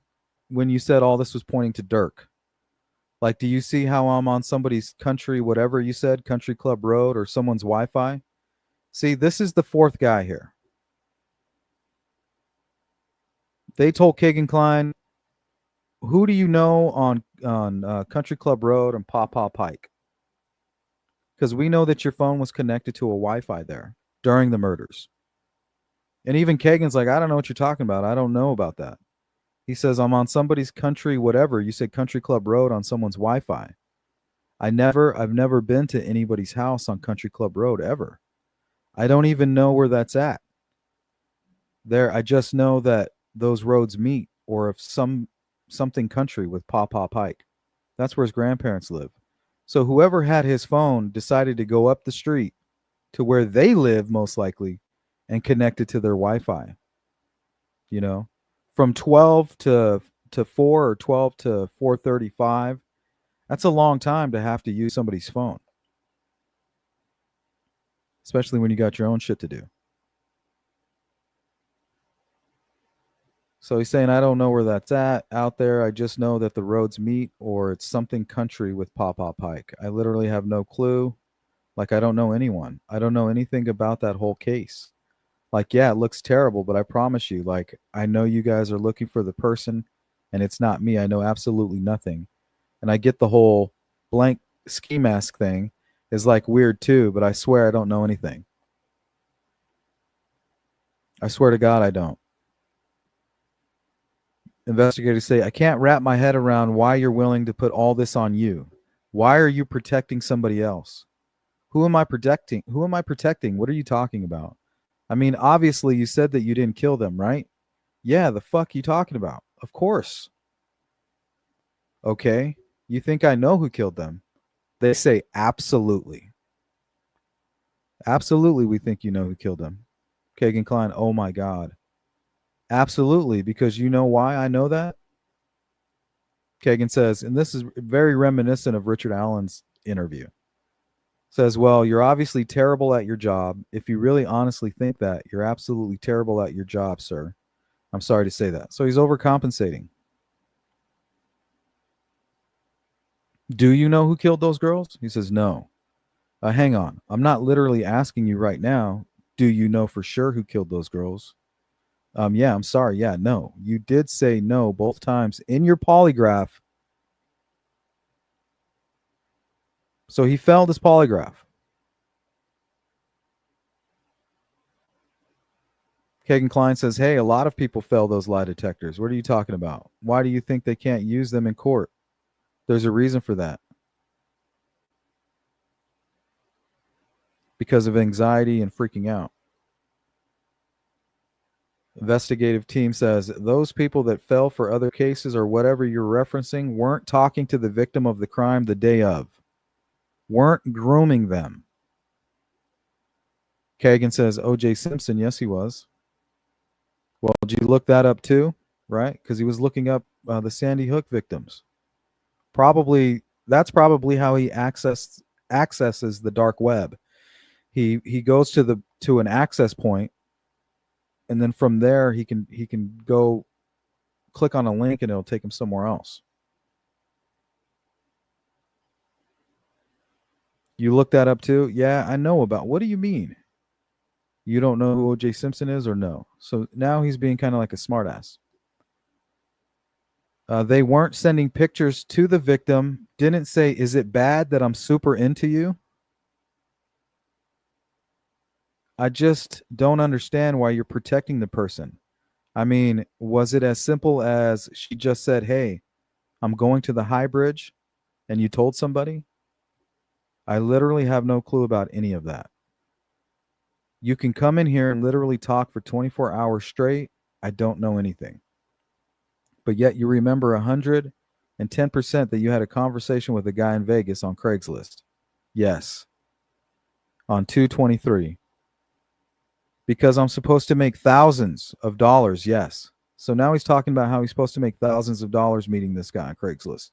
when you said all this was pointing to Dirk? Like, do you see how I'm on somebody's country, whatever you said, country club road or someone's Wi-Fi? See, this is the fourth guy here. They told Keegan Klein, who do you know on Country Club Road and Paw Paw Pike? Because we know that your phone was connected to a Wi-Fi there during the murders. And even Keegan's like, I don't know what you're talking about. I don't know about that. He says, I'm on somebody's country, whatever. You said Country Club Road on someone's Wi-Fi. I've never been to anybody's house on Country Club Road ever. I don't even know where that's at. I just know that those roads meet, or if something country with Pawpaw Pike. That's where his grandparents live. So whoever had his phone decided to go up the street to where they live, most likely, and connect it to their Wi-Fi. You know, from 12 to 4 or 12 to 4:35. That's a long time to have to use somebody's phone, especially when you got your own shit to do. So he's saying, I don't know where that's at out there. I just know that the roads meet, or it's something country with Pawpaw Pike. I literally have no clue. Like, I don't know anyone. I don't know anything about that whole case. Like, yeah, it looks terrible, but I promise you, like, I know you guys are looking for the person, and it's not me. I know absolutely nothing. And I get the whole blank ski mask thing is like weird too, but I swear I don't know anything. I swear to God, I don't. Investigators say, I can't wrap my head around why you're willing to put all this on you. Why are you protecting somebody else? Who am I protecting? Who am I protecting? What are you talking about? I mean, obviously you said that you didn't kill them, right? Yeah, the fuck you talking about? Of course. Okay. You think I know who killed them? They say, absolutely. Absolutely, we think you know who killed them. Keegan Klein, oh my God. Absolutely, because you know why I know that? Kegan says, and this is very reminiscent of Richard Allen's interview. Says, well, you're obviously terrible at your job. If you really honestly think that, you're absolutely terrible at your job, sir. I'm sorry to say that. So he's overcompensating. Do you know who killed those girls? He says, no. Hang on. I'm not literally asking you right now. Do you know for sure who killed those girls? Yeah, I'm sorry. Yeah, no. You did say no both times in your polygraph. So he failed his polygraph. Kegan Klein says, hey, a lot of people fail those lie detectors. What are you talking about? Why do you think they can't use them in court? There's a reason for that. Because of anxiety and freaking out. Investigative team says those people that fell for other cases or whatever you're referencing weren't talking to the victim of the crime the day of, weren't grooming them. Kegan says O.J. Simpson, yes, he was. Well, did you look that up too? Right? Because he was looking up the Sandy Hook victims. That's probably how he accesses the dark web. He goes to an access point, and then from there he can go click on a link and it'll take him somewhere else. You look that up too? Yeah, I know about. What do you mean? You don't know who O.J. Simpson is, or no? So now he's being kind of like a smartass. They weren't sending pictures to the victim. Didn't say, is it bad that I'm super into you? I just don't understand why you're protecting the person. I mean, was it as simple as she just said, hey, I'm going to the high bridge, and you told somebody? I literally have no clue about any of that. You can come in here and literally talk for 24 hours straight. I don't know anything. But yet you remember 110% that you had a conversation with a guy in Vegas on Craigslist. Yes. On 2/23. Because I'm supposed to make thousands of dollars. Yes. So now he's talking about how he's supposed to make thousands of dollars meeting this guy on Craigslist.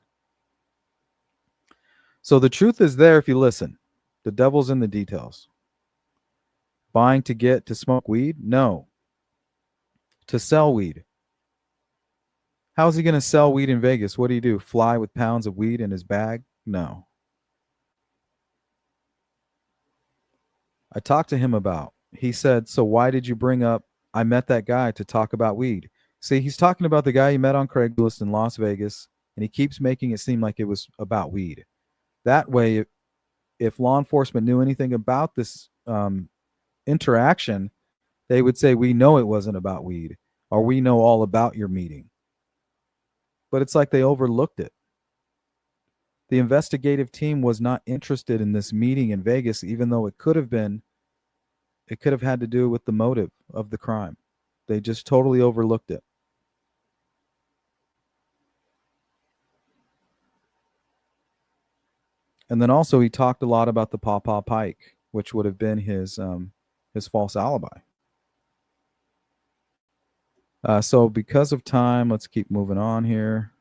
So the truth is there if you listen. The devil's in the details. Buying to get to smoke weed? No. To sell weed. How's he going to sell weed in Vegas? What do you do? Fly with pounds of weed in his bag? No. I talked to him about. He said, so why did you bring up, I met that guy to talk about weed? See, he's talking about the guy he met on Craigslist in Las Vegas, and he keeps making it seem like it was about weed. That way, if law enforcement knew anything about this interaction, they would say, we know it wasn't about weed, or we know all about your meeting. But it's like they overlooked it. The investigative team was not interested in this meeting in Vegas, even though it could have been. It could have had to do with the motive of the crime. They just totally overlooked it. And then also he talked a lot about the Pawpaw Pike, which would have been his false alibi. So because of time, let's keep moving on here.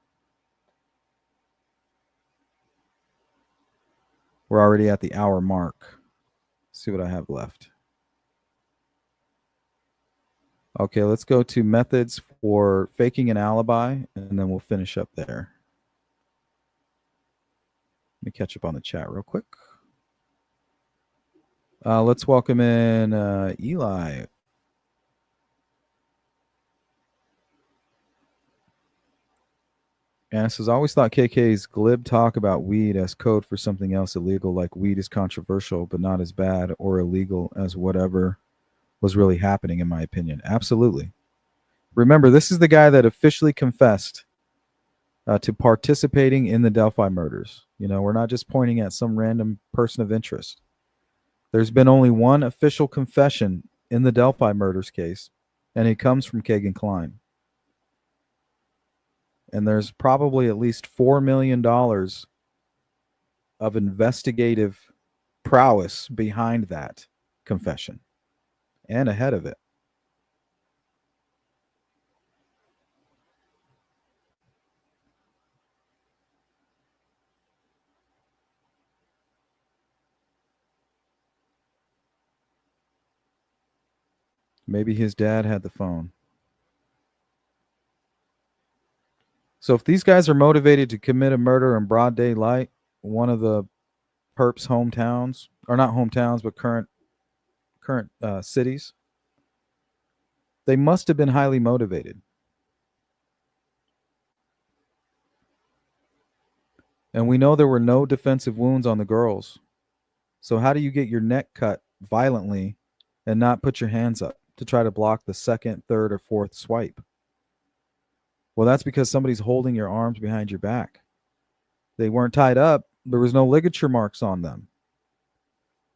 We're already at the hour mark. Let's see what I have left. Okay, let's go to methods for faking an alibi, and then we'll finish up there. Let me catch up on the chat real quick. Let's welcome in Eli. And it says, I always thought KK's glib talk about weed as code for something else illegal, like weed is controversial, but not as bad or illegal as whatever was really happening, in my opinion. Absolutely. Remember, this is the guy that officially confessed to participating in the Delphi murders. You know, we're not just pointing at some random person of interest. There's been only one official confession in the Delphi murders case, and it comes from Keegan Klein. And there's probably at least $4 million of investigative prowess behind that confession and ahead of it. Maybe his dad had the phone. So if these guys are motivated to commit a murder in broad daylight, one of the perps' hometowns, or not hometowns, but current cities, they must have been highly motivated. And we know there were no defensive wounds on the girls. So how do you get your neck cut violently and not put your hands up to try to block the second, third, or fourth swipe? Well, that's because somebody's holding your arms behind your back. They weren't tied up. There was no ligature marks on them.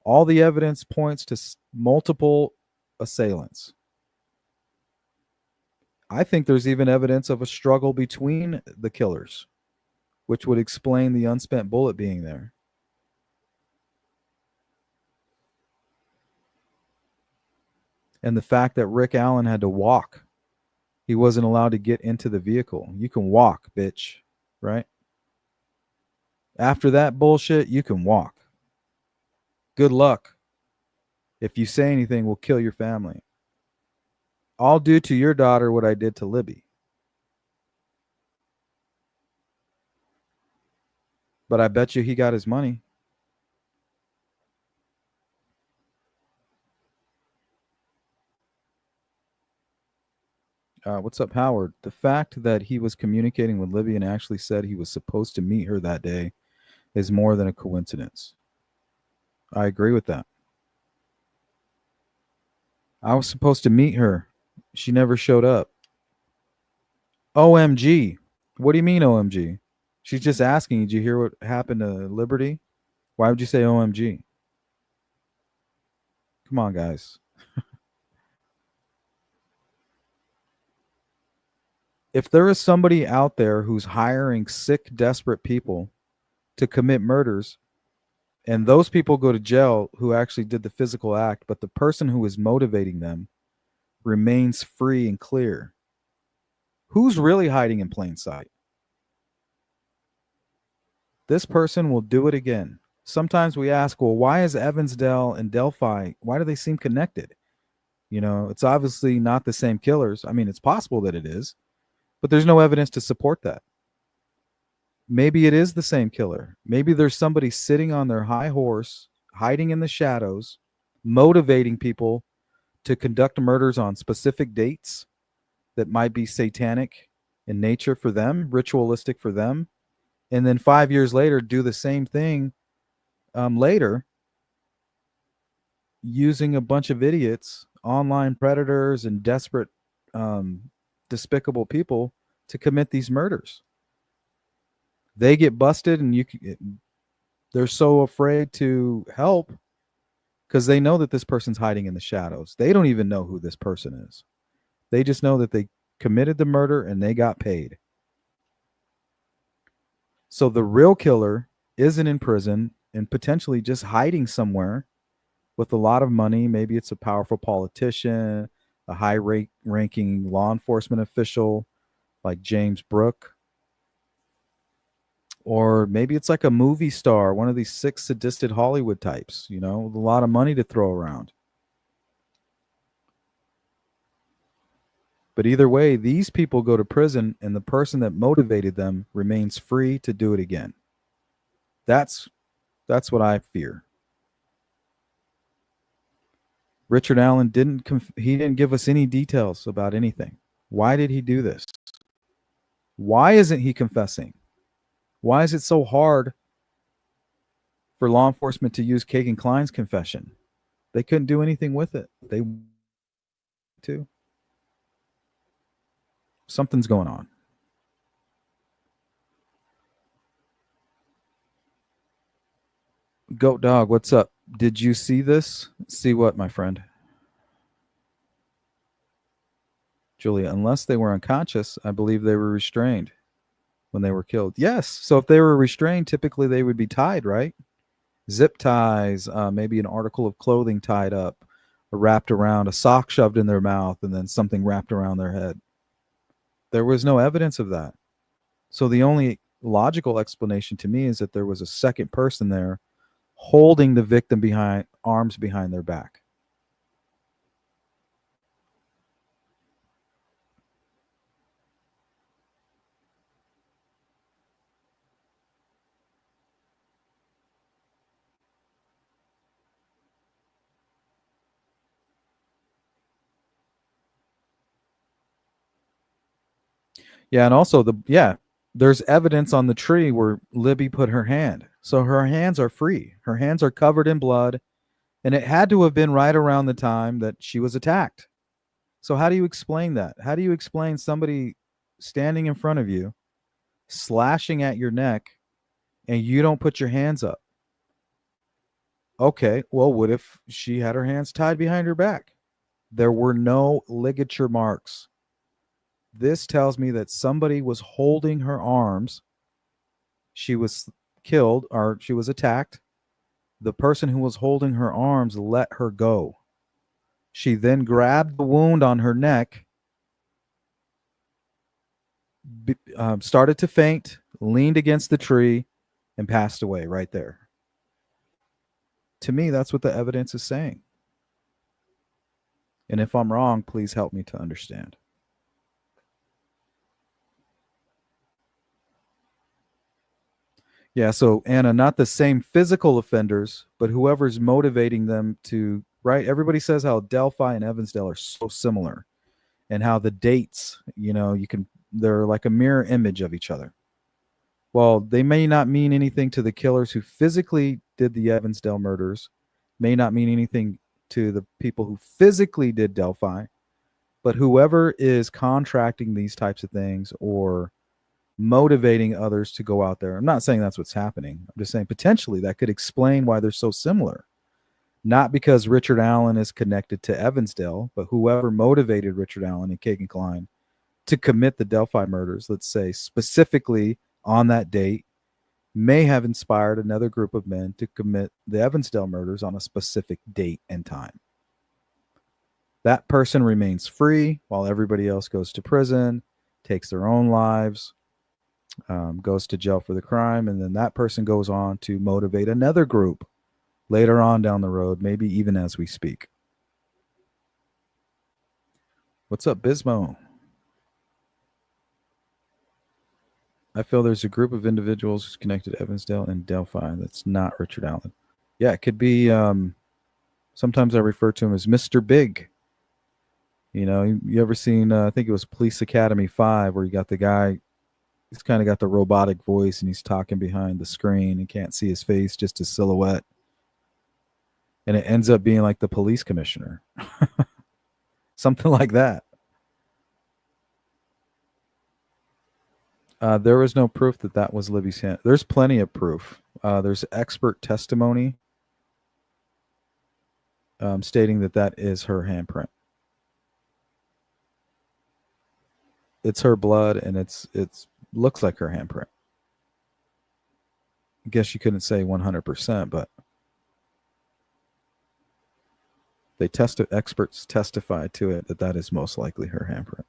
All the evidence points to multiple assailants. I think there's even evidence of a struggle between the killers, which would explain the unspent bullet being there. And the fact that Rick Allen had to walk. He wasn't allowed to get into the vehicle. You can walk, bitch, right? After that bullshit, you can walk. Good luck. If you say anything, we'll kill your family. I'll do to your daughter what I did to Libby. But I bet you he got his money. What's up, Howard? The fact that he was communicating with Libby and actually said he was supposed to meet her that day is more than a coincidence. I agree with that. I was supposed to meet her. She never showed up. OMG. What do you mean, OMG? She's just asking, did you hear what happened to Liberty? Why would you say OMG? Come on, guys. If there is somebody out there who's hiring sick, desperate people to commit murders, and those people go to jail who actually did the physical act, but the person who is motivating them remains free and clear, who's really hiding in plain sight? This person will do it again. Sometimes we ask, well, why is Evansdale and Delphi, why do they seem connected? You know, it's obviously not the same killers. I mean, it's possible that it is, but there's no evidence to support that. Maybe it is the same killer. Maybe there's somebody sitting on their high horse, hiding in the shadows, motivating people to conduct murders on specific dates that might be satanic in nature for them, ritualistic for them, and then 5 years later do the same thing later using a bunch of idiots, online predators, and desperate, despicable people to commit these murders. They get busted, and they're so afraid to help because they know that this person's hiding in the shadows. They don't even know who this person is. They just know that they committed the murder and they got paid. So the real killer isn't in prison and potentially just hiding somewhere with a lot of money. Maybe it's a powerful politician, a high-ranking law enforcement official like James Brooke. Or maybe it's like a movie star, one of these sick, sadistic Hollywood types, with a lot of money to throw around. But either way, these people go to prison, and the person that motivated them remains free to do it again. That's what I fear. Richard Allen didn't give us any details about anything. Why did he do this? Why isn't he confessing? Why is it so hard for law enforcement to use Kegan Klein's confession? They couldn't do anything with it. They too. Something's going on. Goat Dog, what's up? Did you see this? See what, my friend? Julia, unless they were unconscious, I believe they were restrained when they were killed. Yes. So if they were restrained, typically they would be tied, right? Zip ties, maybe an article of clothing tied up, or wrapped around, a sock shoved in their mouth, and then something wrapped around their head. There was no evidence of that. So the only logical explanation to me is that there was a second person there holding the victim arms behind their back. Yeah, and also there's evidence on the tree where Libby put her hand. So her hands are free. Her hands are covered in blood, and it had to have been right around the time that she was attacked. So how do you explain that? How do you explain somebody standing in front of you, slashing at your neck, and you don't put your hands up? Okay, well, what if she had her hands tied behind her back? There were no ligature marks. This tells me that somebody was holding her arms. She was killed, or she was attacked. The person who was holding her arms let her go. She then grabbed the wound on her neck, started to faint, leaned against the tree, and passed away right there. To me, that's what the evidence is saying. And if I'm wrong, please help me to understand. Yeah, so Anna, not the same physical offenders, but whoever's motivating them to, right? Everybody says how Delphi and Evansdale are so similar, and how the dates, they're like a mirror image of each other. Well, they may not mean anything to the killers who physically did the Evansdale murders, may not mean anything to the people who physically did Delphi, but whoever is contracting these types of things or motivating others to go out there. I'm not saying that's what's happening. I'm just saying potentially that could explain why they're so similar. Not because Richard Allen is connected to Evansdale, but whoever motivated Richard Allen and Keegan Klein to commit the Delphi murders, let's say specifically on that date, may have inspired another group of men to commit the Evansdale murders on a specific date and time. That person remains free while everybody else goes to prison, takes their own lives, goes to jail for the crime, and then that person goes on to motivate another group later on down the road, maybe even as we speak. What's up, Bismo? I feel there's a group of individuals connected to Evansdale and Delphi that's not Richard Allen. Yeah, it could be. Sometimes I refer to him as Mr. Big. You ever seen, I think it was Police Academy 5, where you got the guy, he's kind of got the robotic voice and he's talking behind the screen and can't see his face, just his silhouette. And it ends up being like the police commissioner. Something like that. There was no proof that that was Libby's hand. There's plenty of proof. There's expert testimony stating that that is her handprint. It's her blood, and it's looks like her handprint. I guess you couldn't say 100%, but experts testified to it that that is most likely her handprint.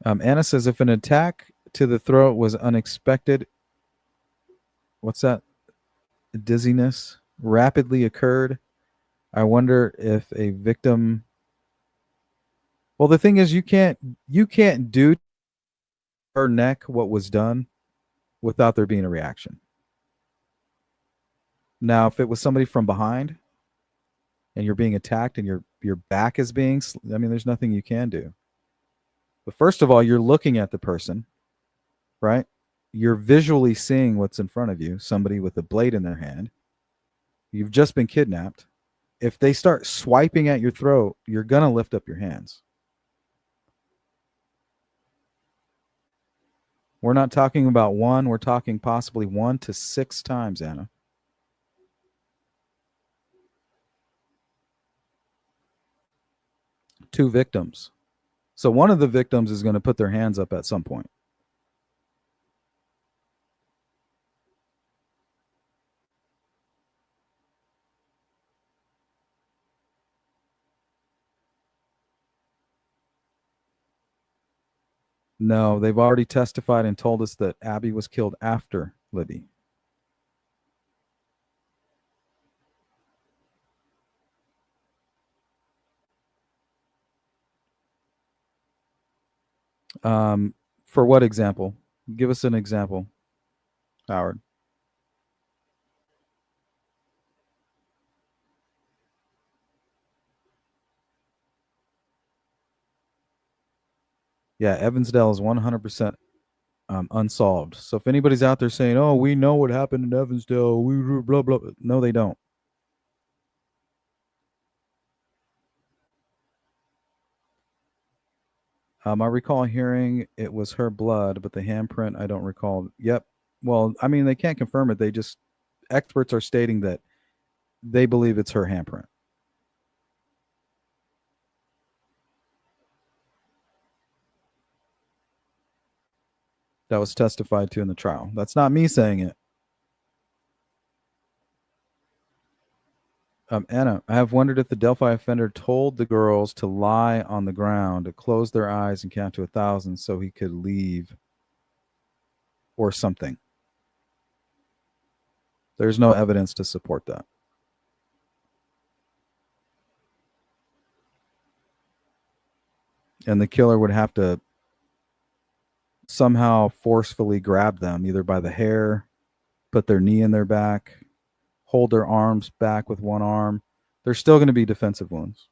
Anna says, if an attack to the throat was unexpected, what's that? Dizziness rapidly occurred. I wonder if a victim. Well, the thing is, you can't do her neck what was done without there being a reaction. Now, if it was somebody from behind and you're being attacked and your back is being, I mean, there's nothing you can do. But first of all, you're looking at the person, right? You're visually seeing what's in front of you, somebody with a blade in their hand. You've just been kidnapped. If they start swiping at your throat, you're going to lift up your hands. We're not talking about one. We're talking possibly 1 to 6 times, Anna. Two victims. So one of the victims is going to put their hands up at some point. No, they've already testified and told us that Abby was killed after Libby. For what example? Give us an example, Howard. Yeah, Evansdale is 100% unsolved. So if anybody's out there saying, "Oh, we know what happened in Evansdale," we blah blah, no, they don't. I recall hearing it was her blood, but the handprint I don't recall. Yep. Well, I mean, they can't confirm it. Experts are stating that they believe it's her handprint. That was testified to in the trial. That's not me saying it. Anna, I have wondered if the Delphi offender told the girls to lie on the ground, to close their eyes and count to 1,000 so he could leave or something. There's no evidence to support that. And the killer would have to somehow forcefully grab them, either by the hair, put their knee in their back, hold their arms back with one arm. There's still going to be defensive wounds.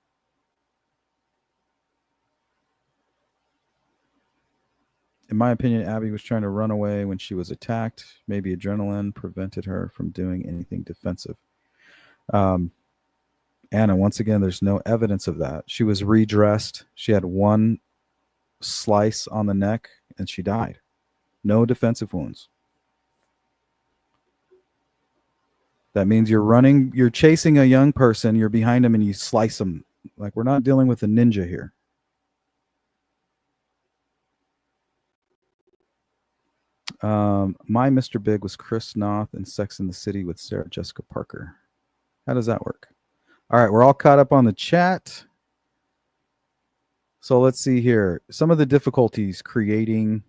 In my opinion, Abby was trying to run away when she was attacked. Maybe adrenaline prevented her from doing anything defensive. Anna, once again, there's no evidence of that. She was redressed. She had one slice on the neck and she died. No defensive wounds. That means you're chasing a young person, you're behind them and you slice them. Like, we're not dealing with a ninja here. My Mr. Big was Chris Noth in Sex and the City with Sarah Jessica Parker. How does that work? All right, we're all caught up on the chat. So let's see here. Some of the difficulties creating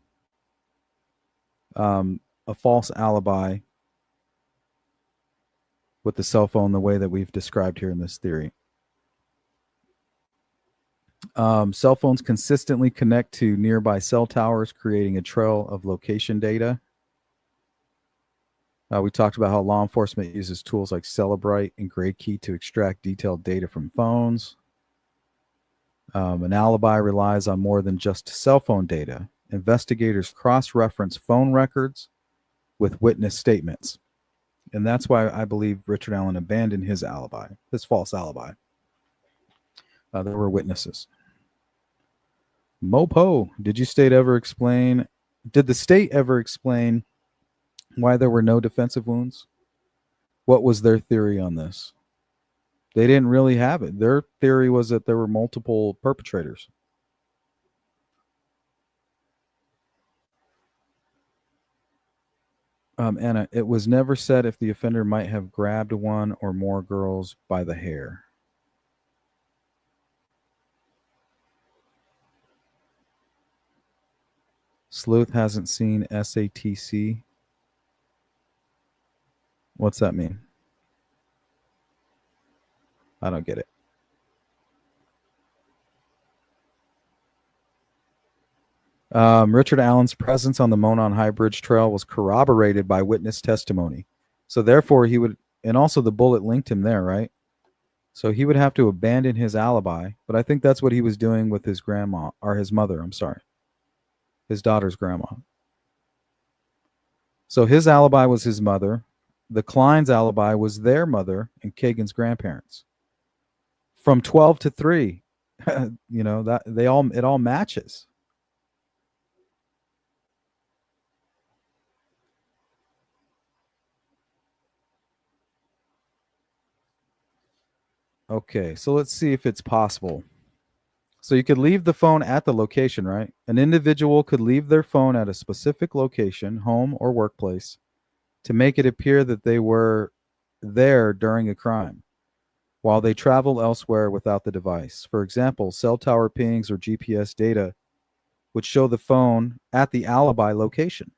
a false alibi with the cell phone the way that we've described here in this theory. Cell phones consistently connect to nearby cell towers, creating a trail of location data. We talked about how law enforcement uses tools like Celebrite and GrayKey to extract detailed data from phones. An alibi relies on more than just cell phone data. Investigators cross-reference phone records with witness statements. And that's why I believe Richard Allen abandoned his alibi, his false alibi. There were witnesses. Mopo, did the state ever explain why there were no defensive wounds? What was their theory on this? They didn't really have it. Their theory was that there were multiple perpetrators. Anna, it was never said if the offender might have grabbed one or more girls by the hair. Sleuth hasn't seen SATC. What's that mean? I don't get it. Richard Allen's presence on the Monon High Bridge Trail was corroborated by witness testimony. So therefore he would, and also the bullet linked him there, right? So he would have to abandon his alibi, but I think that's what he was doing with his grandma, or his mother, I'm sorry. His daughter's grandma. So his alibi was his mother. The Kline's alibi was their mother and Kegan's grandparents. From 12 to 3, you know, that it all matches. Okay, so let's see if it's possible. So you could leave the phone at the location, right? An individual could leave their phone at a specific location, home or workplace, to make it appear that they were there during a crime, while they travel elsewhere without the device. For example, cell tower pings or GPS data would show the phone at the alibi location.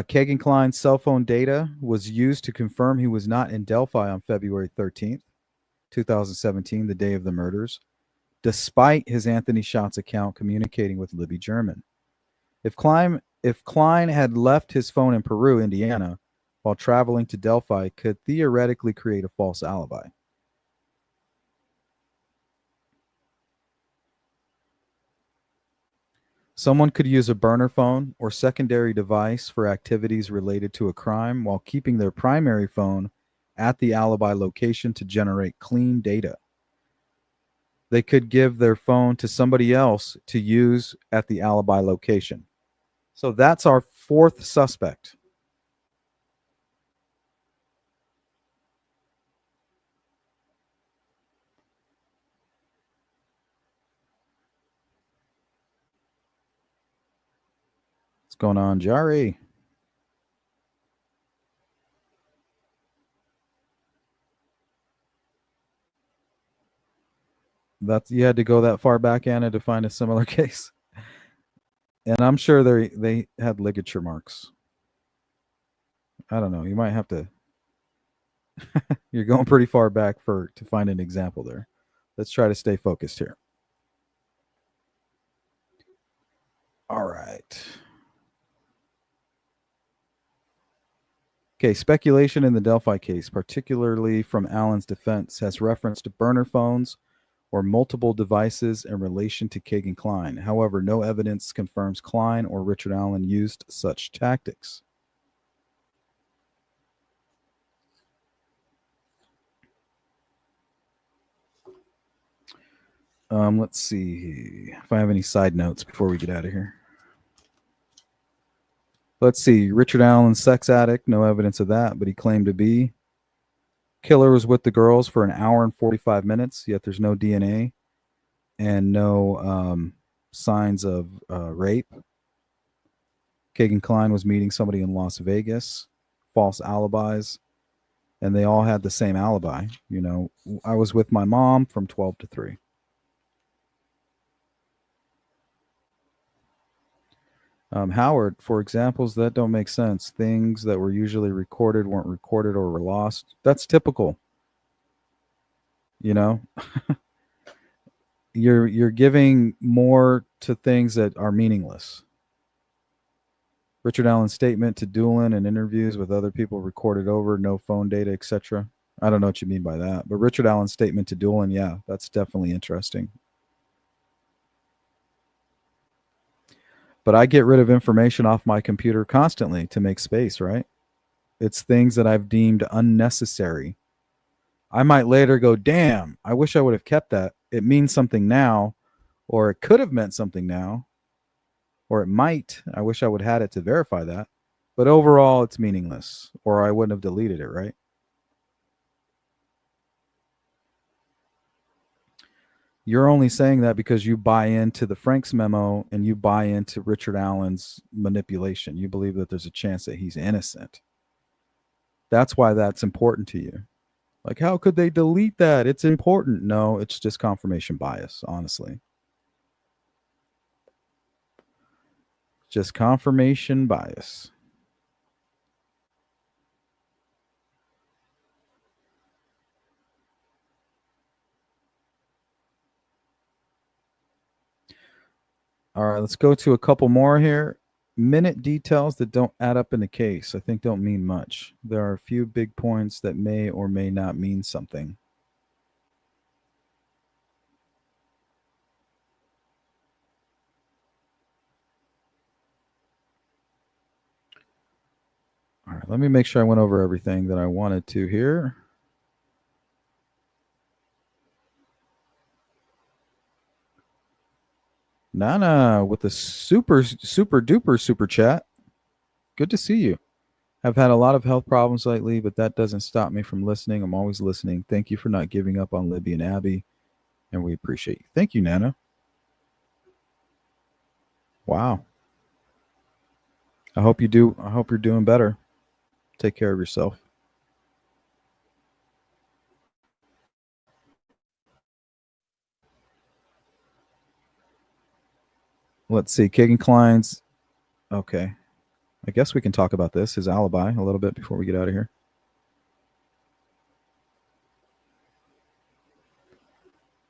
Kegan Klein's cell phone data was used to confirm he was not in Delphi on February 13th, 2017, the day of the murders, despite his Anthony Schatz account communicating with Libby German. If Kline had left his phone in Peru, Indiana, while traveling to Delphi, could theoretically create a false alibi. Someone could use a burner phone or secondary device for activities related to a crime while keeping their primary phone at the alibi location to generate clean data. They could give their phone to somebody else to use at the alibi location. So that's our fourth suspect. What's going on, Jari? You had to go that far back, Anna, to find a similar case. And I'm sure they had ligature marks. I don't know. You might have to. You're going pretty far back to find an example there. Let's try to stay focused here. All right. Okay, speculation in the Delphi case, particularly from Allen's defense, has reference to burner phones or multiple devices in relation to Kegan Klein. However, no evidence confirms Kline or Richard Allen used such tactics. Let's see if I have any side notes before we get out of here. Let's see. Richard Allen, sex addict. No evidence of that, but he claimed to be. Killer was with the girls for an hour and 45 minutes, yet there's no DNA and no signs of rape. Kegan Klein was meeting somebody in Las Vegas. False alibis. And they all had the same alibi. You know, I was with my mom from 12 to 3. Howard, for examples that don't make sense, things that were usually recorded weren't recorded or were lost. That's typical. You know, you're giving more to things that are meaningless. Richard Allen's statement to Doolin and interviews with other people recorded over, no phone data, etc. I don't know what you mean by that, but Richard Allen's statement to Doolin, yeah, that's definitely interesting. But I get rid of information off my computer constantly to make space, right? It's things that I've deemed unnecessary. I might later go, damn, I wish I would have kept that. it means something now, or it could have meant something now, or it might. I wish I would have had it to verify that. But overall, it's meaningless, or I wouldn't have deleted it, right? You're only saying that because you buy into the Frank's memo and you buy into Richard Allen's manipulation. You believe that there's a chance that he's innocent. That's why that's important to you. Like, how could they delete that? It's important. No, it's just confirmation bias, honestly. Just confirmation bias. All right, let's go to a couple more here. Minute details that don't add up in the case, I think don't mean much. There are a few big points that may or may not mean something. All right, let me make sure I went over everything that I wanted to here. Nana with the super duper super chat. Good to see you. I've had a lot of health problems lately, but that doesn't stop me from listening. I'm always listening. Thank you for not giving up on Libby and Abby, and we appreciate you. Thank you, Nana. Wow. I hope you do. I hope you're doing better. Take care of yourself. Let's see. Keegan Klein's. Okay. I guess we can talk about this, his alibi, a little bit before we get out of here.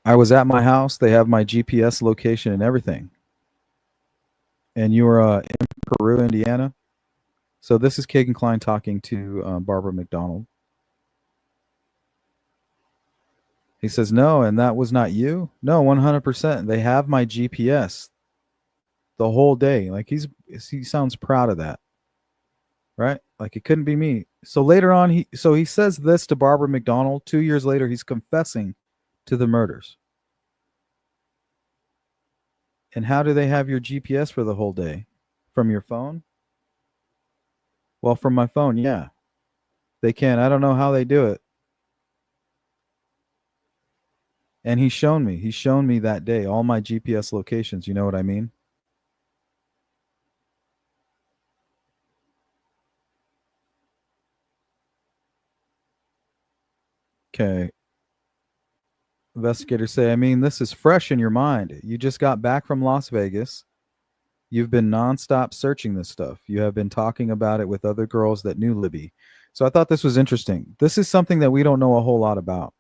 I was at my house. They have my GPS location and everything. And you were in Peru, Indiana. So this is Keegan Klein talking to Barbara McDonald. He says, no, and that was not you? No, 100%. They have my GPS the whole day. Like he sounds proud of that. Right? Like it couldn't be me. So later on, he says this to Barbara McDonald. 2 years later, he's confessing to the murders. And how do they have your GPS for the whole day? From your phone? Well, from my phone, yeah. They can. I don't know how they do it. And he's shown me that day all my GPS locations. You know what I mean? Okay. Investigators say, I mean, this is fresh in your mind. You just got back from Las Vegas. You've been nonstop searching this stuff. You have been talking about it with other girls that knew Libby. So I thought this was interesting. This is something that we don't know a whole lot about.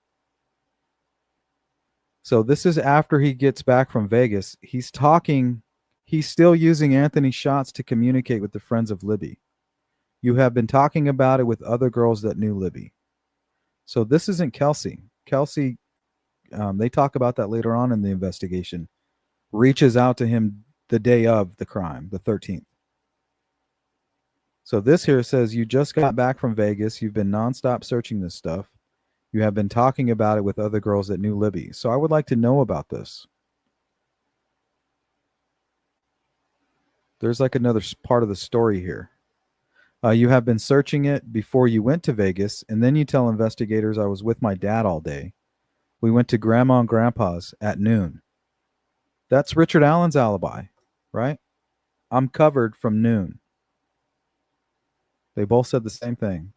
So this is after he gets back from Vegas. He's still using Anthony's shots to communicate with the friends of Libby. You have been talking about it with other girls that knew Libby. So this isn't Kelsey. Kelsey, they talk about that later on in the investigation, reaches out to him the day of the crime, the 13th. So this here says you just got back from Vegas. You've been nonstop searching this stuff. You have been talking about it with other girls that knew Libby. So I would like to know about this. There's like another part of the story here. You have been searching it before you went to Vegas, and then you tell investigators I was with my dad all day. We went to Grandma and Grandpa's at noon. That's Richard Allen's alibi, right? I'm covered from noon. They both said the same thing.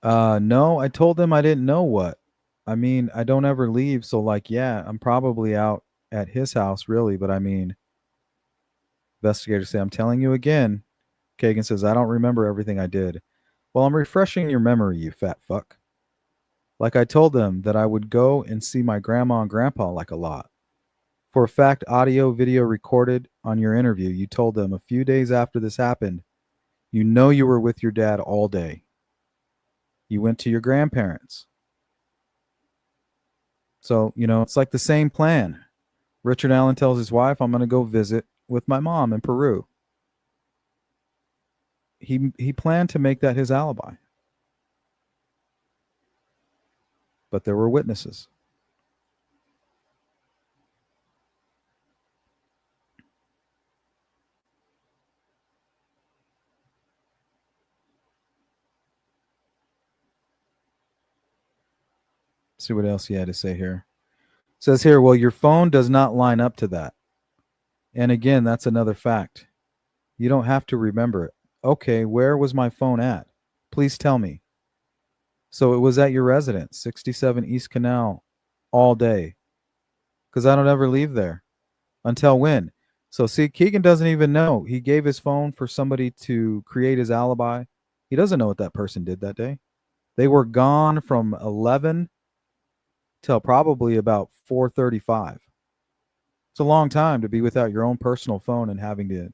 No, I told them I didn't know what. I mean, I don't ever leave, so like, yeah, I'm probably out at his house, really, but I mean, investigators say, I'm telling you again. Kegan says, I don't remember everything I did. Well, I'm refreshing your memory, you fat fuck. Like I told them that I would go and see my grandma and grandpa like a lot. For a fact, audio, video recorded on your interview, you told them a few days after this happened, you know you were with your dad all day. You went to your grandparents. So, you know, it's like the same plan. Richard Allen tells his wife, I'm going to go visit with my mom in Peru. He planned to make that his alibi. but there were witnesses. See what else he had to say here. It says here, well, your phone does not line up to that. And again, that's another fact. You don't have to remember it. Okay, where was my phone at? Please tell me. So it was at your residence, 67 East Canal, all day. Because I don't ever leave there. Until when? So see, Keegan doesn't even know. He gave his phone for somebody to create his alibi. He doesn't know what that person did that day. They were gone from 11 till probably about 4:35. It's a long time to be without your own personal phone and having to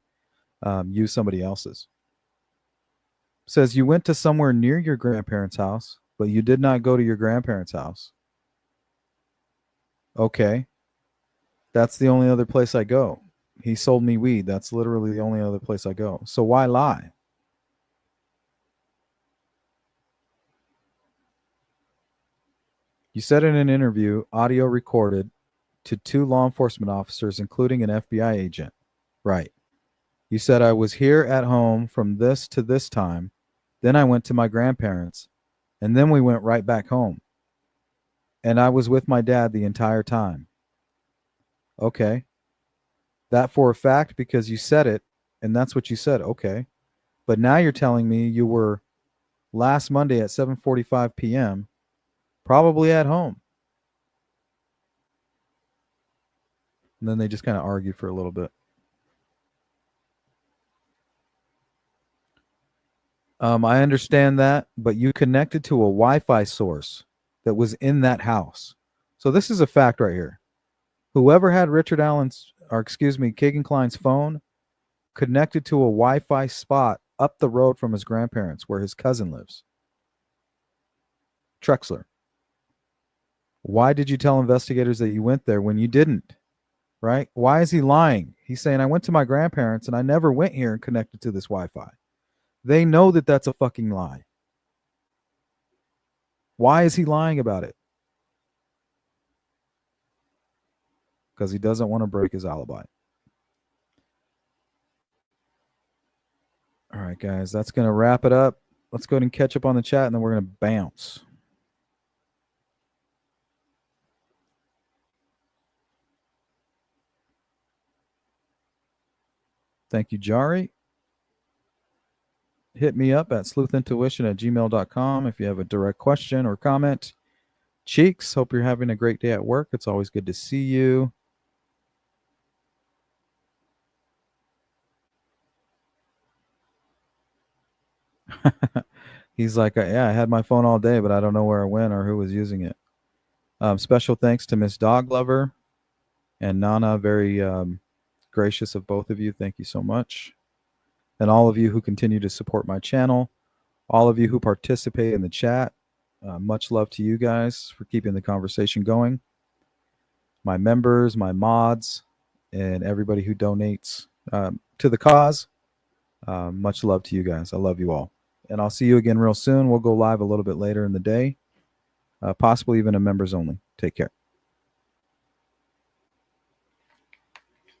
use somebody else's. It says you went to somewhere near your grandparents' house, but you did not go to your grandparents' house. Okay. That's the only other place I go. He sold me weed. That's literally the only other place I go. So why lie? You said in an interview, audio recorded, to 2 law enforcement officers, including an FBI agent. Right. You said I was here at home from this to this time. Then I went to my grandparents. And then we went right back home. And I was with my dad the entire time. Okay. That for a fact because you said it, and that's what you said. Okay. But now you're telling me you were last Monday at 7:45 p.m. probably at home. And then they just kind of argue for a little bit. I understand that, but you connected to a Wi-Fi source that was in that house. So this is a fact right here. Whoever had Keegan Klein's phone connected to a Wi-Fi spot up the road from his grandparents where his cousin lives. Trexler. Why did you tell investigators that you went there when you didn't? Right? Why is he lying? He's saying, I went to my grandparents and I never went here and connected to this Wi-Fi. They know that that's a fucking lie. Why is he lying about it? Because he doesn't want to break his alibi. All right, guys, that's going to wrap it up. Let's go ahead and catch up on the chat, and then we're going to bounce. Thank you, Jari. Hit me up at sleuthintuition@gmail.com if you have a direct question or comment. Cheeks, hope you're having a great day at work. It's always good to see you. He's like, yeah, I had my phone all day, but I don't know where it went or who was using it. Special thanks to Miss Dog Lover and Nana. Very gracious of both of you. Thank you so much. And all of you who continue to support my channel, all of you who participate in the chat, much love to you guys for keeping the conversation going. My members, my mods, and everybody who donates to the cause, much love to you guys. I love you all. And I'll see you again real soon. We'll go live a little bit later in the day, possibly even a members only. Take care.